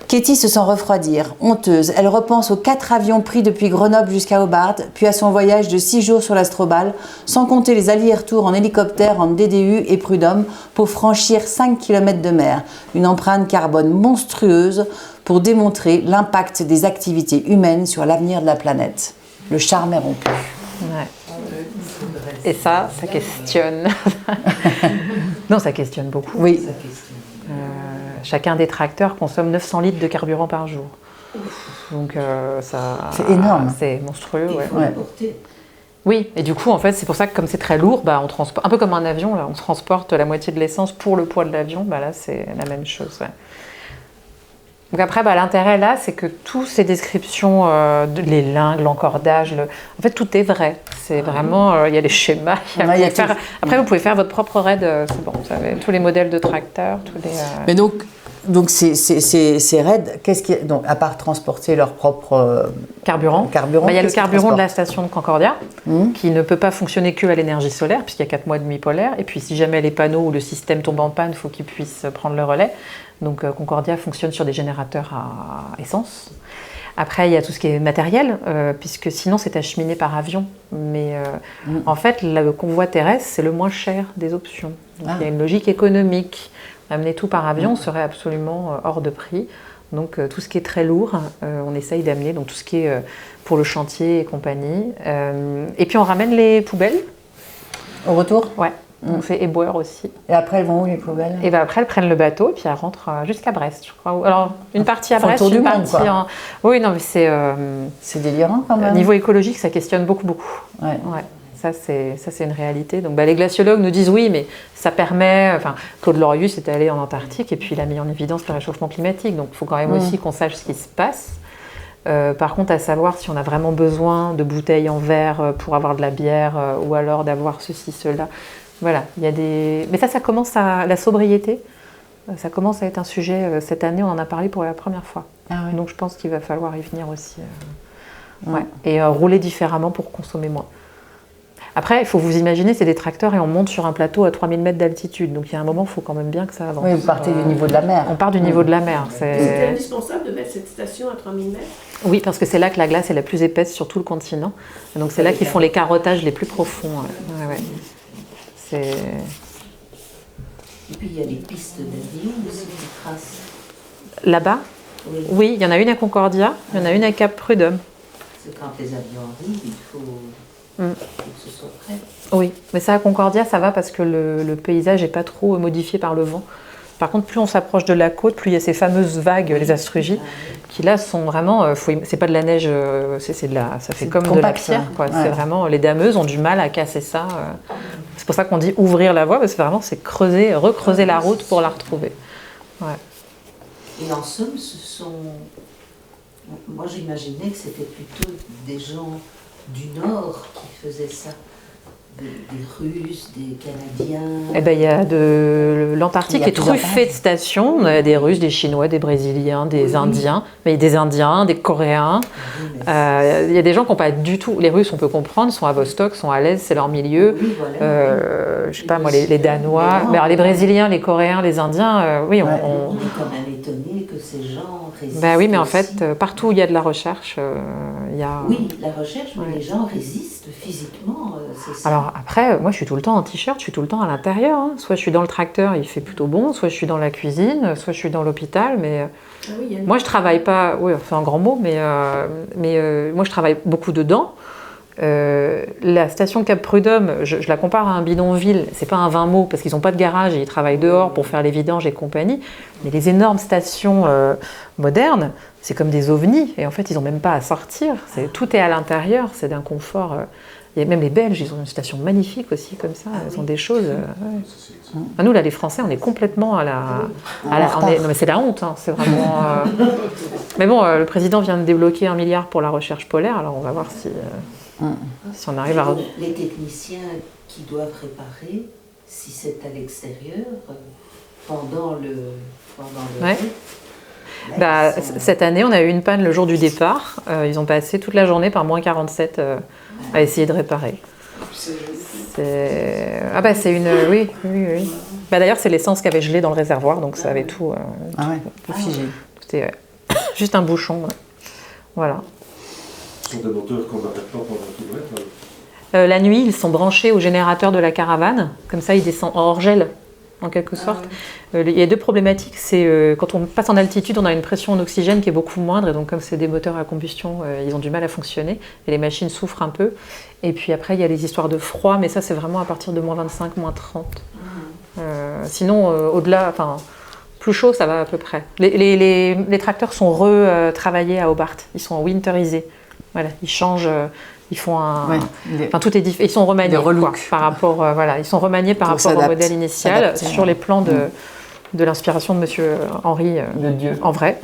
Katie se sent refroidir, honteuse. Elle repense aux 4 avions pris depuis Grenoble jusqu'à Hobart, puis à son voyage de 6 jours sur l'Astrobal, sans compter les allers-retours en hélicoptère en DDU et Prud'homme pour franchir 5 km de mer. Une empreinte carbone monstrueuse pour démontrer l'impact des activités humaines sur l'avenir de la planète. Le charme est rompu. Ouais. Et ça questionne. Non, ça questionne beaucoup. Oui. Chacun des tracteurs consomme 900 litres de carburant par jour. Donc c'est énorme. C'est monstrueux. Ouais. Oui, et du coup, en fait, c'est pour ça que comme c'est très lourd, on transporte, un peu comme un avion, là, on transporte la moitié de l'essence pour le poids de l'avion. Là, c'est la même chose. Ouais. Donc après, l'intérêt là, c'est que toutes ces descriptions, les lingues, l'encordage, en fait, tout est vrai. C'est vraiment, il y a les schémas. Après, vous pouvez faire votre propre raid. C'est bon, vous avez tous les modèles de tracteurs, tous les. Mais donc ces raids, donc à part transporter leur propre carburant, il y a le carburant de la station de Concordia qui ne peut pas fonctionner que à l'énergie solaire puisqu'il y a 4 mois de nuit polaire. Et puis, si jamais les panneaux ou le système tombe en panne, il faut qu'ils puissent prendre le relais. Donc Concordia fonctionne sur des générateurs à essence. Après, il y a tout ce qui est matériel, puisque sinon c'est acheminé par avion. Mais en fait, le convoi terrestre, c'est le moins cher des options. Donc il y a une logique économique. Amener tout par avion serait absolument hors de prix. Donc tout ce qui est très lourd, on essaye d'amener. Donc tout ce qui est pour le chantier et compagnie. Et puis on ramène les poubelles. Au retour ? Ouais. On fait éboueur aussi. Et après, elles vont où les poubelles ? Et après, elles prennent le bateau et puis elles rentrent jusqu'à Brest, je crois. Alors, une partie à Brest, une partie en... Oui, non, mais c'est... c'est délirant quand même. Niveau écologique, ça questionne beaucoup. Ouais. Ça, c'est une réalité. Donc, les glaciologues nous disent oui, mais ça permet... Enfin, Claude Lorius est allé en Antarctique et puis il a mis en évidence le réchauffement climatique. Donc, il faut quand même aussi qu'on sache ce qui se passe. Par contre, à savoir si on a vraiment besoin de bouteilles en verre pour avoir de la bière ou alors d'avoir ceci, cela... Voilà, il y a des... Mais ça commence à... La sobriété, ça commence à être un sujet. Cette année, on en a parlé pour la première fois. Donc je pense qu'il va falloir y venir aussi. Et rouler différemment pour consommer moins. Après, il faut vous imaginer, c'est des tracteurs et on monte sur un plateau à 3000 mètres d'altitude. Donc il y a un moment, il faut quand même bien que ça avance. Oui, vous partez du niveau de la mer. On part du niveau de la mer. C'était indispensable de mettre cette station à 3000 mètres ? Oui, parce que c'est là que la glace est la plus épaisse sur tout le continent. Donc c'est là qu'ils font les carottages les plus profonds. Et puis il y a des pistes d'avion aussi qui tracent. Là-bas ? Oui, il y en a une à Concordia, il y en a une à Cap Prud'homme. C'est quand les avions arrivent, il faut que ce soit prêt. Oui, mais ça à Concordia, ça va parce que le paysage n'est pas trop modifié par le vent. Par contre, plus on s'approche de la côte, plus il y a ces fameuses vagues, les astrugies, qui là sont vraiment, c'est pas de la neige, ça fait comme de la pierre, quoi. Ouais. C'est vraiment, les dameuses ont du mal à casser ça. C'est pour ça qu'on dit ouvrir la voie, parce que vraiment c'est recreuser la route pour la retrouver. Ouais. Et en somme, moi j'imaginais que c'était plutôt des gens du Nord qui faisaient ça. Des Russes, des Canadiens. Eh ben, il y a l'Antarctique est truffé de stations. Il y a des Russes, des Chinois, des Brésiliens, des Indiens, mais des Indiens, des Coréens. Il y a des gens qui n'ont pas du tout. Les Russes, on peut comprendre, sont à Vostok, sont à l'aise, c'est leur milieu. Oui, voilà. Je sais pas moi, les Danois, mais alors, les Brésiliens, les Coréens, les Indiens, oui, on est quand même étonné que ces gens résistent. Ben oui, mais en fait, partout où il y a de la recherche, il y a. Oui, la recherche, mais les gens résistent physiquement. C'est ça. Alors après, moi je suis tout le temps en t-shirt, je suis tout le temps à l'intérieur. Hein. Soit je suis dans le tracteur, il fait plutôt bon, soit je suis dans la cuisine, soit je suis dans l'hôpital. Mais moi je travaille pas, oui, c'est un grand mot, mais moi je travaille beaucoup dedans. La station Cap Prud'homme, je la compare à un bidonville, c'est pas un 20 mots parce qu'ils n'ont pas de garage et ils travaillent dehors pour faire les vidanges et compagnie. Mais les énormes stations modernes, c'est comme des ovnis et en fait ils n'ont même pas à sortir. Tout est à l'intérieur, c'est d'un confort. Et même les Belges, ils ont une station magnifique aussi, comme ça. Ils ont des choses. Ouais. Nous, là, les Français, on est complètement à la. Non, mais c'est la honte, hein, c'est vraiment. Mais bon, le président vient de débloquer 1 milliard pour la recherche polaire, alors on va voir si on arrive à. Les techniciens qui doivent réparer, si c'est à l'extérieur, pendant le. Ouais. Bah, cette année, on a eu une panne le jour du départ. Ils ont passé toute la journée par moins 47 à essayer de réparer. Ah bah c'est une... Oui. Bah, d'ailleurs, c'est l'essence qui avait gelé dans le réservoir, donc ça avait tout figé. C'était juste un bouchon. Ouais. Voilà. Ce sont des moteurs qu'on n'arrête pas pendant tout le temps. La nuit, ils sont branchés au générateur de la caravane. Comme ça, ils descendent hors gel, en quelque sorte. Il y a 2 problématiques. C'est quand on passe en altitude, on a une pression en oxygène qui est beaucoup moindre. Et donc, comme c'est des moteurs à combustion, ils ont du mal à fonctionner. Et les machines souffrent un peu. Et puis après, il y a les histoires de froid. Mais ça, c'est vraiment à partir de moins 25, moins 30. Sinon, au-delà, plus chaud, ça va à peu près. Les tracteurs sont retravaillés à Hobart. Ils sont winterisés. Voilà, ils changent... Ils font tout est différent. Ils sont remaniés par rapport, ils sont remaniés par rapport au modèle initial sur les plans de l'inspiration de Monsieur Henri, de Dieu, en vrai.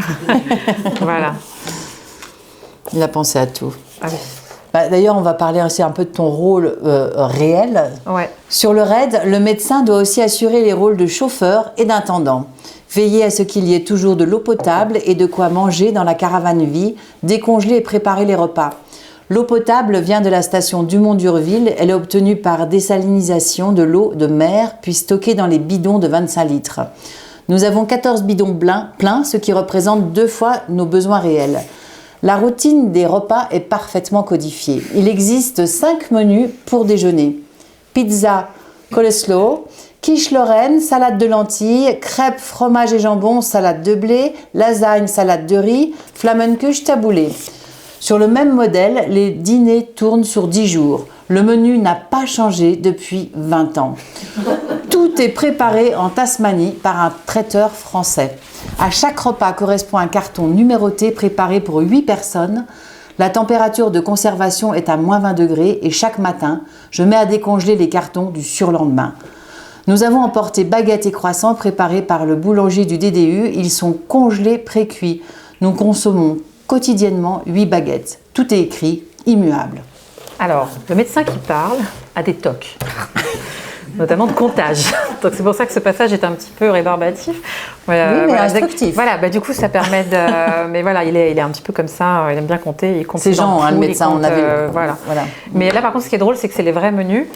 Voilà. Il a pensé à tout. Ah oui. D'ailleurs, on va parler aussi un peu de ton rôle réel. Ouais. Sur le RAID, le médecin doit aussi assurer les rôles de chauffeur et d'intendant. Veiller à ce qu'il y ait toujours de l'eau potable et de quoi manger dans la caravane vie, décongeler et préparer les repas. L'eau potable vient de la station Dumont-d'Urville. Elle est obtenue par désalinisation de l'eau de mer, puis stockée dans les bidons de 25 litres. Nous avons 14 bidons pleins, ce qui représente 2 fois nos besoins réels. La routine des repas est parfaitement codifiée. Il existe 5 menus pour déjeuner. Pizza, coleslaw, quiche Lorraine, salade de lentilles, crêpes, fromage et jambon, salade de blé, lasagne, salade de riz, flamencuche, taboulé. Sur le même modèle, les dîners tournent sur 10 jours. Le menu n'a pas changé depuis 20 ans. Tout est préparé en Tasmanie par un traiteur français. À chaque repas correspond un carton numéroté préparé pour 8 personnes. La température de conservation est à moins 20 degrés et chaque matin, je mets à décongeler les cartons du surlendemain. Nous avons emporté baguettes et croissants préparés par le boulanger du DDU. Ils sont congelés pré-cuits. Nous consommons quotidiennement 8 baguettes. Tout est écrit, immuable. Alors, le médecin qui parle a des tocs, notamment de comptage. Donc c'est pour ça que ce passage est un petit peu rébarbatif. Oui, mais instructif. Voilà, du coup ça permet de... Mais voilà, il est un petit peu comme ça, il aime bien compter, il compte. C'est Jean, le médecin, on avait... Voilà. Mais là par contre, ce qui est drôle, c'est que c'est les vrais menus.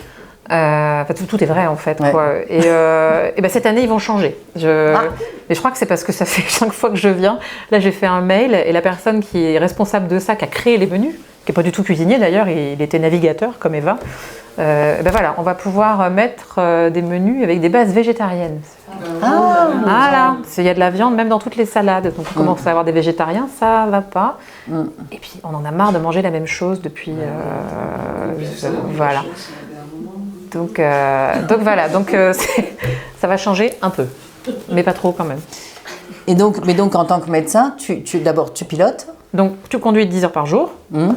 Tout est vrai en fait. Ouais. Quoi. Et cette année, ils vont changer. Mais je crois que c'est parce que ça fait 5 fois que je viens. Là, j'ai fait un mail et la personne qui est responsable de ça, qui a créé les menus, qui n'est pas du tout cuisinier d'ailleurs, il était navigateur comme Eva. Voilà, on va pouvoir mettre des menus avec des bases végétariennes. Voilà, il y a de la viande même dans toutes les salades. Donc on commence à avoir des végétariens, ça va pas. Et puis on en a marre de manger la même chose depuis. Voilà. Donc voilà, ça va changer un peu. mais pas trop quand même. Mais donc en tant que médecin, d'abord tu pilotes. Donc tu conduis 10 heures par jour,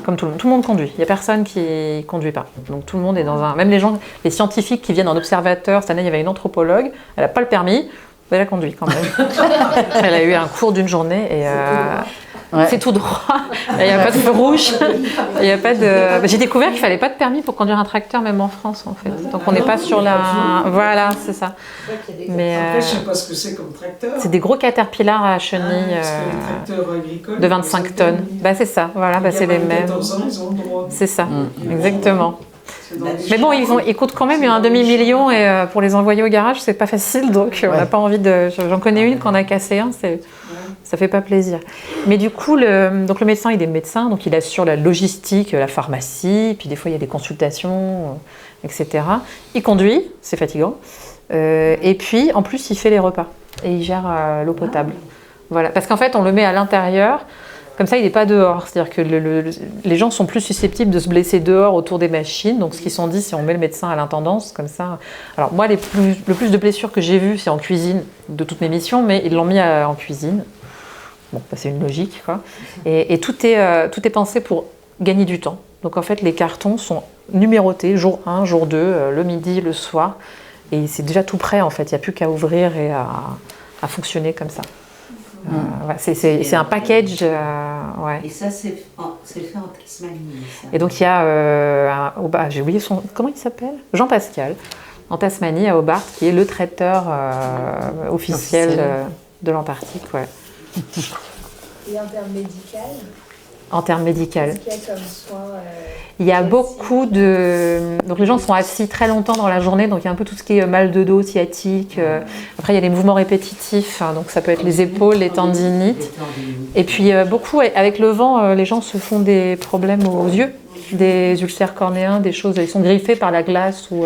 comme tout le monde conduit. Il n'y a personne qui ne conduit pas. Donc tout le monde est dans un... Même les scientifiques qui viennent en observateur, cette année il y avait une anthropologue, elle n'a pas le permis, mais elle a conduit quand même. Elle a eu un cours d'une journée et... C'est tout droit, il n'y a pas de feu rouge, il y a pas de... J'ai découvert qu'il ne fallait pas de permis pour conduire un tracteur, même en France en fait. Donc on n'est pas sur la... Voilà, c'est ça. Mais après, je ne sais pas ce que c'est comme tracteur. C'est des gros caterpillars à chenilles de 25 tonnes. Bah, c'est ça, voilà, c'est les mêmes. 14 ans, ils ont le droit. C'est ça, exactement. Mais bon, ils coûtent quand même un demi-million et pour les envoyer au garage, c'est pas facile, donc on n'a pas envie de... J'en connais une qu'on a cassé un, ça fait pas plaisir. Mais du coup, le médecin, il est médecin, donc il assure la logistique, la pharmacie, puis des fois il y a des consultations, etc. Il conduit, c'est fatigant, et puis en plus il fait les repas et il gère l'eau potable. Voilà, parce qu'en fait on le met à l'intérieur. Comme ça, il n'est pas dehors. C'est-à-dire que les gens sont plus susceptibles de se blesser dehors autour des machines. Donc, ce qu'ils sont dit, c'est on met le médecin à l'intendance, comme ça. Alors, moi, le plus de blessures que j'ai vues, c'est en cuisine de toutes mes missions, mais ils l'ont mis en cuisine. Bon, c'est une logique, quoi. Et tout est pensé pour gagner du temps. Donc, en fait, les cartons sont numérotés, jour 1, jour 2, le midi, le soir. Et c'est déjà tout prêt, en fait. Il n'y a plus qu'à ouvrir et à fonctionner comme ça. C'est un package. Et ça, c'est fait en Tasmanie. Ça. Et donc, il y a, j'ai oublié comment il s'appelle ? Jean-Pascal, en Tasmanie, à Hobart, qui est le traiteur officiel de l'Antarctique. Ouais. Et en termes médicaux ? En termes médicaux. Qu'est-ce qu'il y a comme soins Il y a beaucoup de... Donc les gens sont assis très longtemps dans la journée, donc il y a un peu tout ce qui est mal de dos, sciatique. Après, il y a les mouvements répétitifs, donc ça peut être les épaules, les tendinites. Et puis beaucoup, avec le vent, les gens se font des problèmes aux yeux, des ulcères cornéens, des choses... Ils sont griffés par la glace ou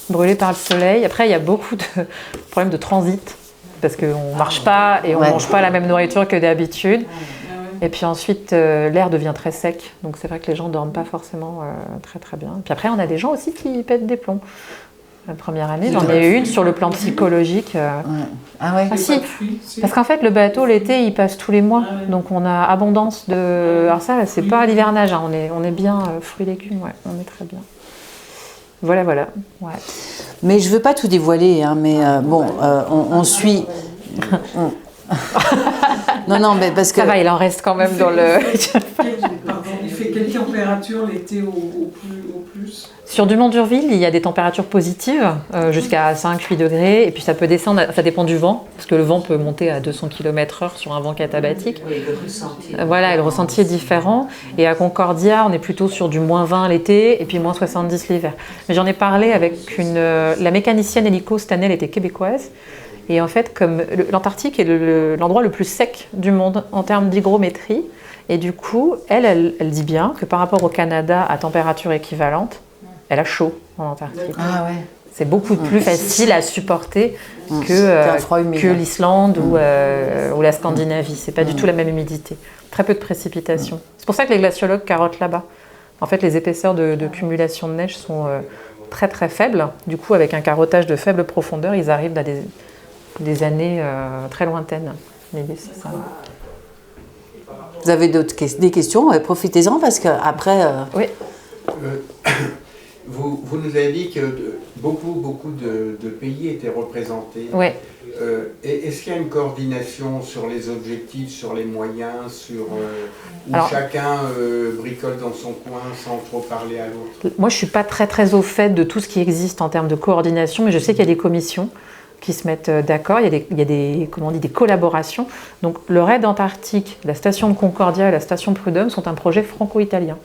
brûlés par le soleil. Après, il y a beaucoup de problèmes de transit, parce qu'on ne marche pas et on ne mange pas la même nourriture que d'habitude. Et puis ensuite, l'air devient très sec. Donc c'est vrai que les gens ne dorment pas forcément très très bien. Puis après, on a des gens aussi qui pètent des plombs. La première année, j'en ai eu une sur le plan psychologique. Ah ouais. Ah si, parce qu'en fait, le bateau, l'été, il passe tous les mois. Donc on a abondance de... Alors ça, c'est pas l'hivernage, hein. On est bien fruits et légumes, ouais. On est très bien. Voilà. Ouais. Mais je ne veux pas tout dévoiler, hein, mais on suit... Non, mais parce que... Ça va, il en reste quand même dans le... Il fait quelle température l'été au plus ? Sur Dumont d'Urville, il y a des températures positives, jusqu'à 5-8 degrés, et puis ça peut descendre, ça dépend du vent, parce que le vent peut monter à 200 km/h sur un vent catabatique. Oui, le ressenti. Voilà, et le ressenti est différent. Et à Concordia, on est plutôt sur du -20 l'été, et puis -70 l'hiver. Mais j'en ai parlé avec la mécanicienne hélico, cette année, elle était québécoise. Et en fait, comme l'Antarctique est l'endroit le plus sec du monde en termes d'hygrométrie, et du coup, elle dit bien que par rapport au Canada à température équivalente, elle a chaud en Antarctique. Ah ouais. C'est beaucoup plus facile à supporter que l'Islande ou la Scandinavie. C'est pas du tout la même humidité. Très peu de précipitations. C'est pour ça que les glaciologues carottent là-bas. En fait, les épaisseurs de cumulation de neige sont très très faibles. Du coup, avec un carottage de faible profondeur, ils arrivent à des années très lointaines. L'idée, c'est ça. Vous avez des questions, profitez-en parce qu'après... Oui. Vous nous avez dit que beaucoup de pays étaient représentés. Oui. Est-ce qu'il y a une coordination sur les objectifs, sur les moyens, où chacun bricole dans son coin sans trop parler à l'autre ? Moi, je ne suis pas très très au fait de tout ce qui existe en termes de coordination, mais je sais qu'il y a des commissions qui se mettent d'accord, il y a des collaborations. Donc le RAID Antarctique, la station de Concordia et la station Prud'homme sont un projet franco-italien.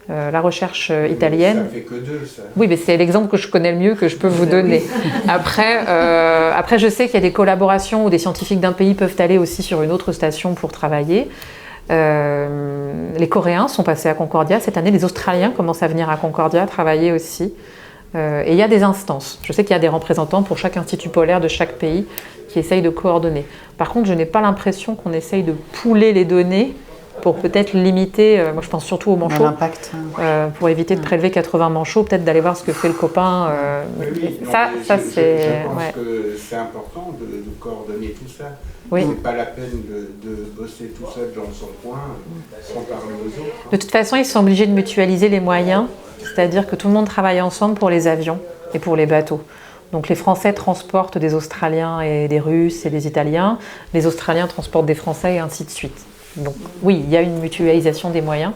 La recherche italienne... Ça fait que deux, ça. Oui, mais c'est l'exemple que je connais le mieux, que je peux vous donner. Après, je sais qu'il y a des collaborations où des scientifiques d'un pays peuvent aller aussi sur une autre station pour travailler. Les Coréens sont passés à Concordia. Cette année, les Australiens commencent à venir à Concordia travailler aussi. Et il y a des instances. Je sais qu'il y a des représentants pour chaque institut polaire de chaque pays qui essayent de coordonner. Par contre, je n'ai pas l'impression qu'on essaye de pooler les données pour peut-être limiter, moi je pense surtout aux manchots, l'impact. Pour éviter de prélever 80 manchots, peut-être d'aller voir ce que fait le copain. Oui, ça je c'est... pense que c'est important de coordonner tout ça. Oui. C'est pas la peine de bosser tout seul dans son coin sans parler aux autres. De toute façon, ils sont obligés de mutualiser les moyens, c'est-à-dire que tout le monde travaille ensemble pour les avions et pour les bateaux. Donc les Français transportent des Australiens et des Russes et des Italiens, les Australiens transportent des Français et ainsi de suite. Donc oui, il y a une mutualisation des moyens,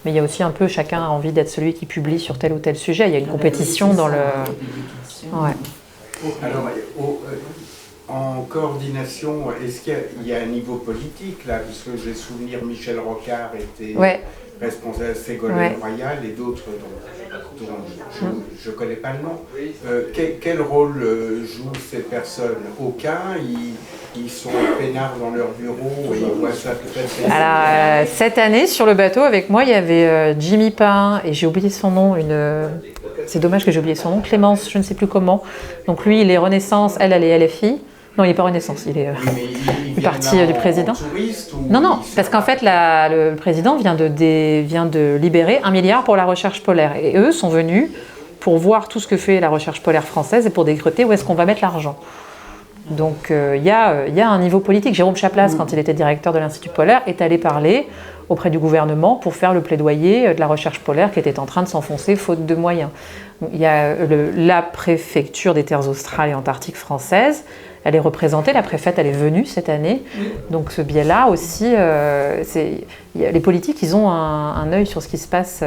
mais il y a aussi un peu, chacun a envie d'être celui qui publie sur tel ou tel sujet. Il y a une compétition dans le... Ouais. Alors, en coordination, est-ce qu'il y a un niveau politique là? Parce que j'ai souvenir, Michel Rocard était responsable de Ségolène Royal et d'autres dont je ne connais pas le nom. Quel rôle jouent ces personnes? Aucun, ils sont peinards dans leur bureau et ils voient ça peut-être. Alors, cette année, sur le bateau, avec moi, il y avait Jimmy Pain, et j'ai oublié son nom, c'est dommage que j'ai oublié son nom, Clémence, je ne sais plus comment. Donc lui, il est Renaissance, elle est LFI. Non, il n'est pas Renaissance, il est du parti du président. Non, parce qu'en fait, le président vient de libérer 1 milliard pour la recherche polaire. Et eux sont venus pour voir tout ce que fait la recherche polaire française et pour décréter où est-ce qu'on va mettre l'argent. Donc il y a un niveau politique. Jérôme Chaplace, quand il était directeur de l'Institut polaire, est allé parler auprès du gouvernement pour faire le plaidoyer de la recherche polaire qui était en train de s'enfoncer faute de moyens. Il y a la préfecture des terres australes et antarctiques françaises. Elle est représentée, la préfète, elle est venue cette année. Donc ce biais-là aussi, les politiques, ils ont un œil sur ce qui se passe.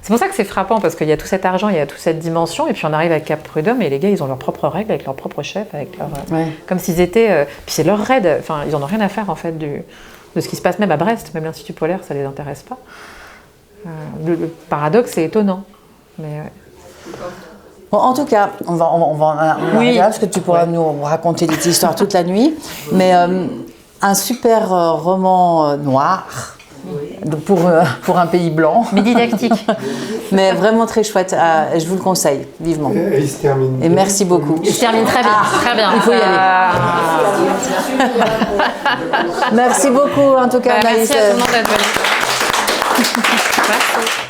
C'est pour ça que c'est frappant, parce qu'il y a tout cet argent, il y a toute cette dimension, et puis on arrive à Cap Prud'homme, et les gars, ils ont leurs propres règles, avec leurs propres chefs, comme s'ils étaient... puis c'est leur raid, enfin, ils n'en ont rien à faire, en fait, de ce qui se passe même à Brest, même l'Institut polaire, ça ne les intéresse pas. Le paradoxe, c'est étonnant. Mais, Bon, en tout cas, on va regarder, parce que tu pourras nous raconter des histoires toute la nuit. Mais un super roman noir, donc pour un pays blanc. Mais didactique. Mais vraiment très chouette. Je vous le conseille vivement. Et il se termine. Et merci beaucoup. Il se termine très bien. Très bien. Il faut y aller. Merci beaucoup, en tout cas, Anaïs. Merci à tout le monde d'être venu. Merci.